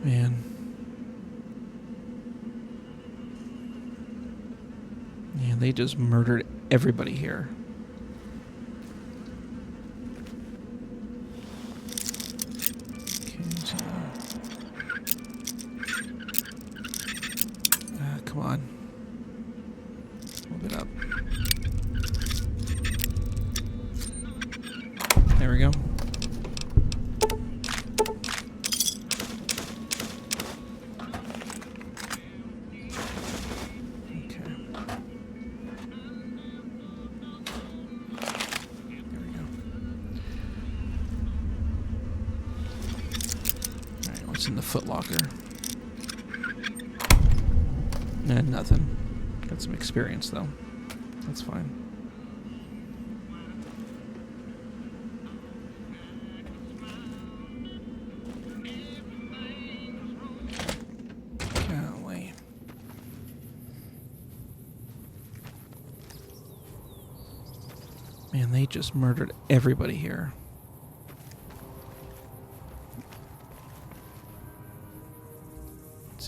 Man. Yeah, they just murdered everybody here. Okay, so... come on. Move it up. There we go. In the footlocker. And nothing. Got some experience though. That's fine. Golly. Man, they just murdered everybody here.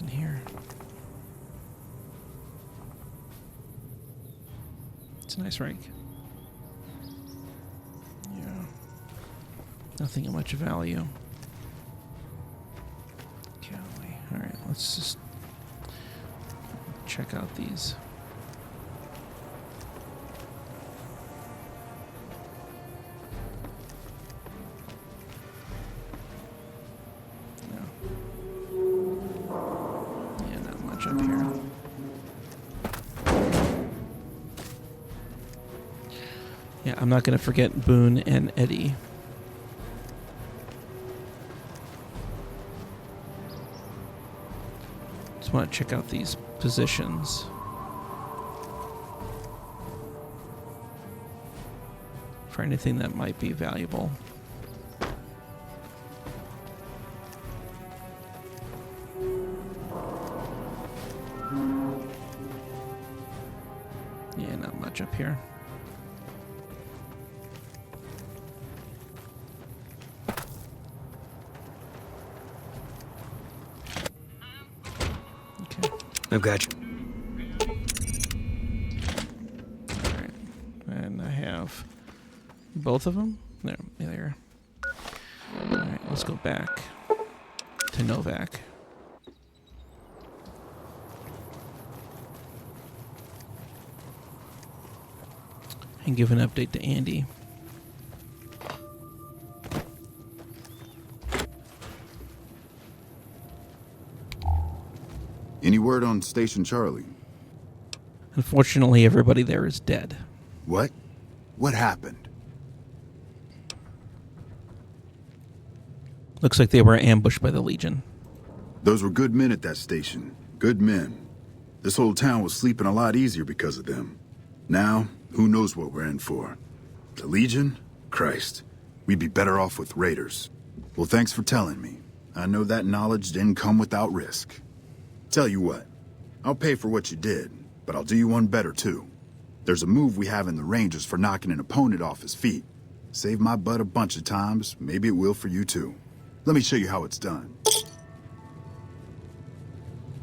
In here. It's a nice rank. Yeah. Nothing of much value. Golly. Alright, let's just check out these. Up here. Yeah, I'm not going to forget Boone and Eddie. Just want to check out these positions. For anything that might be valuable. Yeah, not much up here. Okay. I've got you. Alright. And I have both of them? There. Alright, let's go back to Novac. And give an update to Andy. Any word on Station Charlie? Unfortunately, everybody there is dead. What? What happened? Looks like they were ambushed by the Legion. Those were good men at that station. Good men. This whole town was sleeping a lot easier because of them. Now, who knows what we're in for? The Legion? Christ. We'd be better off with raiders. Well, thanks for telling me. I know that knowledge didn't come without risk. Tell you what, I'll pay for what you did, but I'll do you one better too. There's a move we have in the Rangers for knocking an opponent off his feet. Saved my butt a bunch of times, maybe it will for you too. Let me show you how it's done.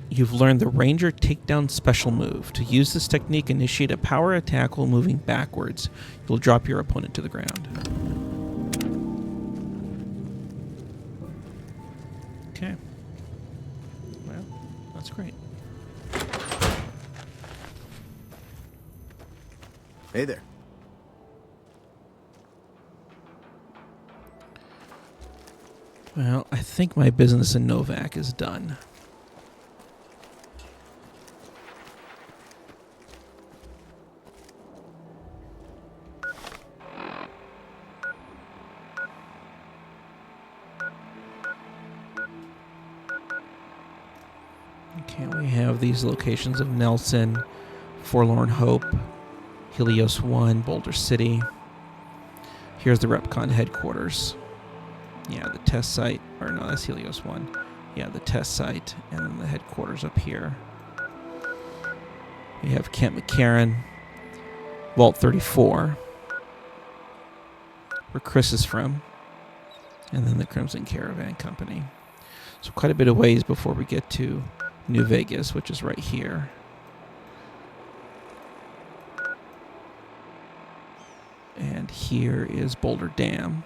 You've learned the Ranger Takedown Special move. To use this technique, initiate a power attack while moving backwards. You'll drop your opponent to the ground. Okay. Well, that's great. Hey there. Well, I think my business in Novac is done. Okay, we have these locations of Nelson, Forlorn Hope, Helios 1, Boulder City. Here's the RepCon headquarters. Yeah, the test site. Or no, that's Helios 1. Yeah, the test site. And then the headquarters up here. We have Camp McCarran, Vault 34, where Chris is from. And then the Crimson Caravan Company. So quite a bit of ways before we get to New Vegas, which is right here. And here is Boulder Dam.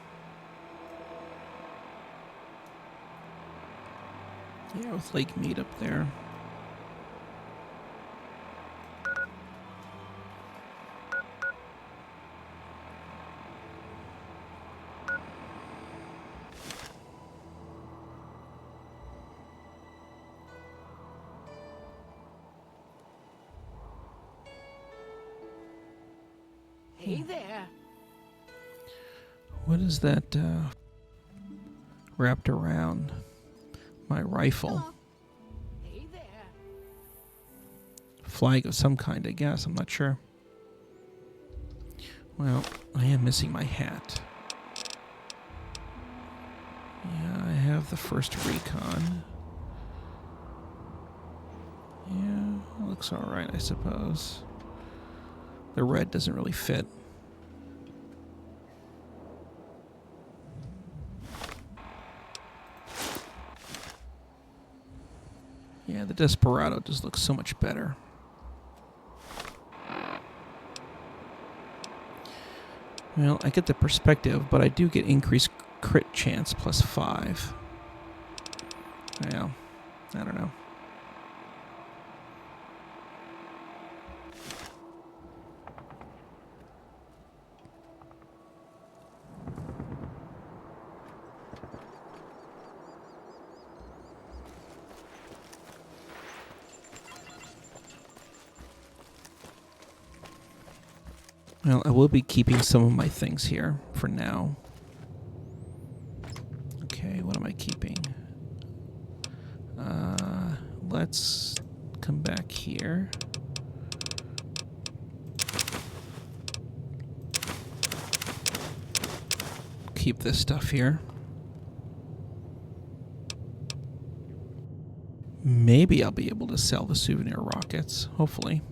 Yeah, with Lake Mead up there. Hey there. What is that wrapped around my rifle? Hey there. Flag of some kind, I guess. I'm not sure. Well, I am missing my hat. Yeah, I have the first recon. Yeah, it looks alright, I suppose. The red doesn't really fit. Yeah, the Desperado just looks so much better. Well, I get the perspective, but I do get increased crit chance plus 5. Well, I don't know. Well, I will be keeping some of my things here for now. Okay, what am I keeping? Let's come back here. Keep this stuff here. Maybe I'll be able to sell the souvenir rockets, hopefully.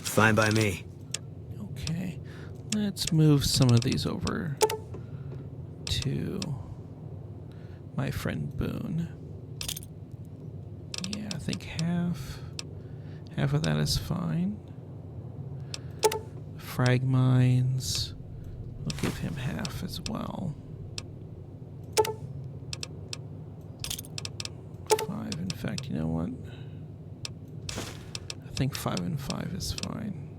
Fine by me. Okay, let's move some of these over to my friend Boone. Yeah, I think half of that is fine. Frag mines, we'll give him half as well. 5, in fact, you know what? I think 5 and 5 is fine.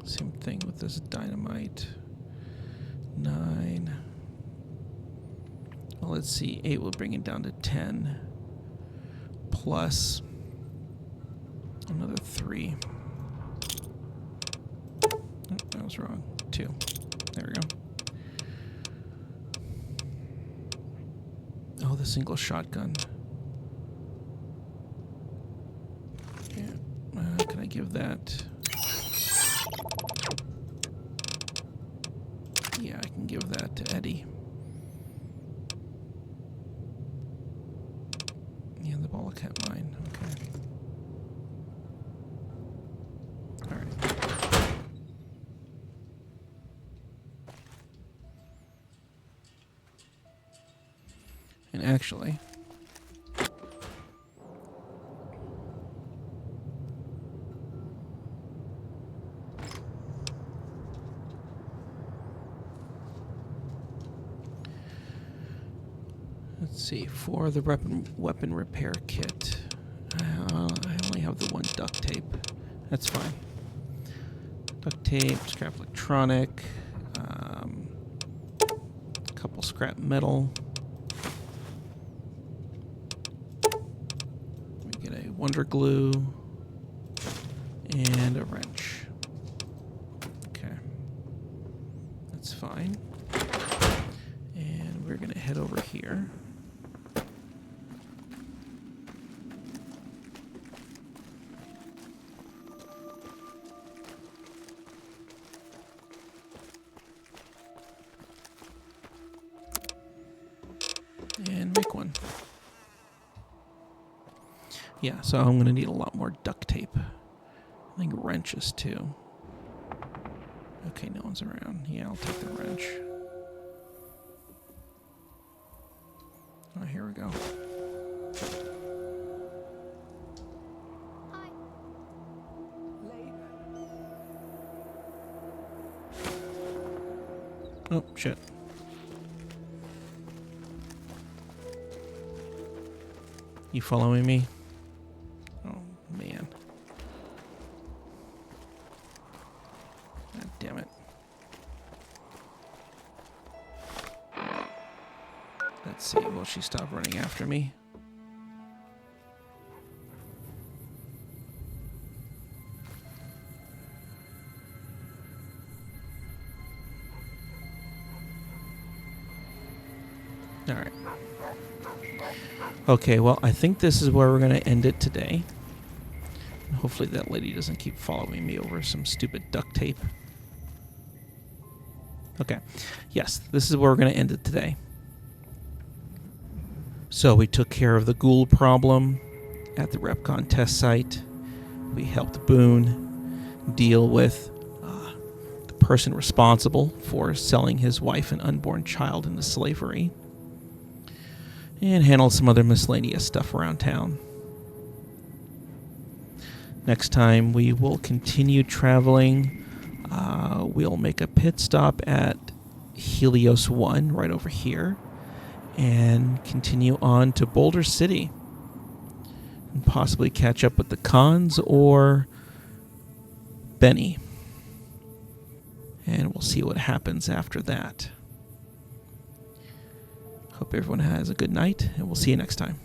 Same thing with this dynamite. 9. Well, let's see. 8 will bring it down to 10. Plus another 3. Oh, that was wrong. 2. There we go. Oh, the single shotgun. Can I give that? Yeah, I can give that to Eddie. Yeah, the ball cat mine. Okay. All right. And actually, let's see, for the weapon repair kit, I only have the one duct tape. That's fine. Duct tape, scrap electronic, a couple scrap metal. We get a wonder glue and a wrench. Okay, that's fine. And we're gonna head over here. And make one. Yeah, so I'm going to need a lot more duct tape. I think wrenches too. Okay, no one's around. Yeah, I'll take the wrench. Oh, here we go. Oh, shit. You following me? Oh, man. God damn it. Let's see, will she stop running after me? All right. Okay, well, I think this is where we're going to end it today. Hopefully that lady doesn't keep following me over some stupid duct tape. Okay. Yes, this is where we're going to end it today. So we took care of the ghoul problem at the RepCon test site. We helped Boone deal with the person responsible for selling his wife and unborn child into slavery. and handle some other miscellaneous stuff around town. Next time we will continue traveling. We'll make a pit stop at Helios 1 right over here and continue on to Boulder City and possibly catch up with the Khans or Benny. And we'll see what happens after that. Hope everyone has a good night, and we'll see you next time.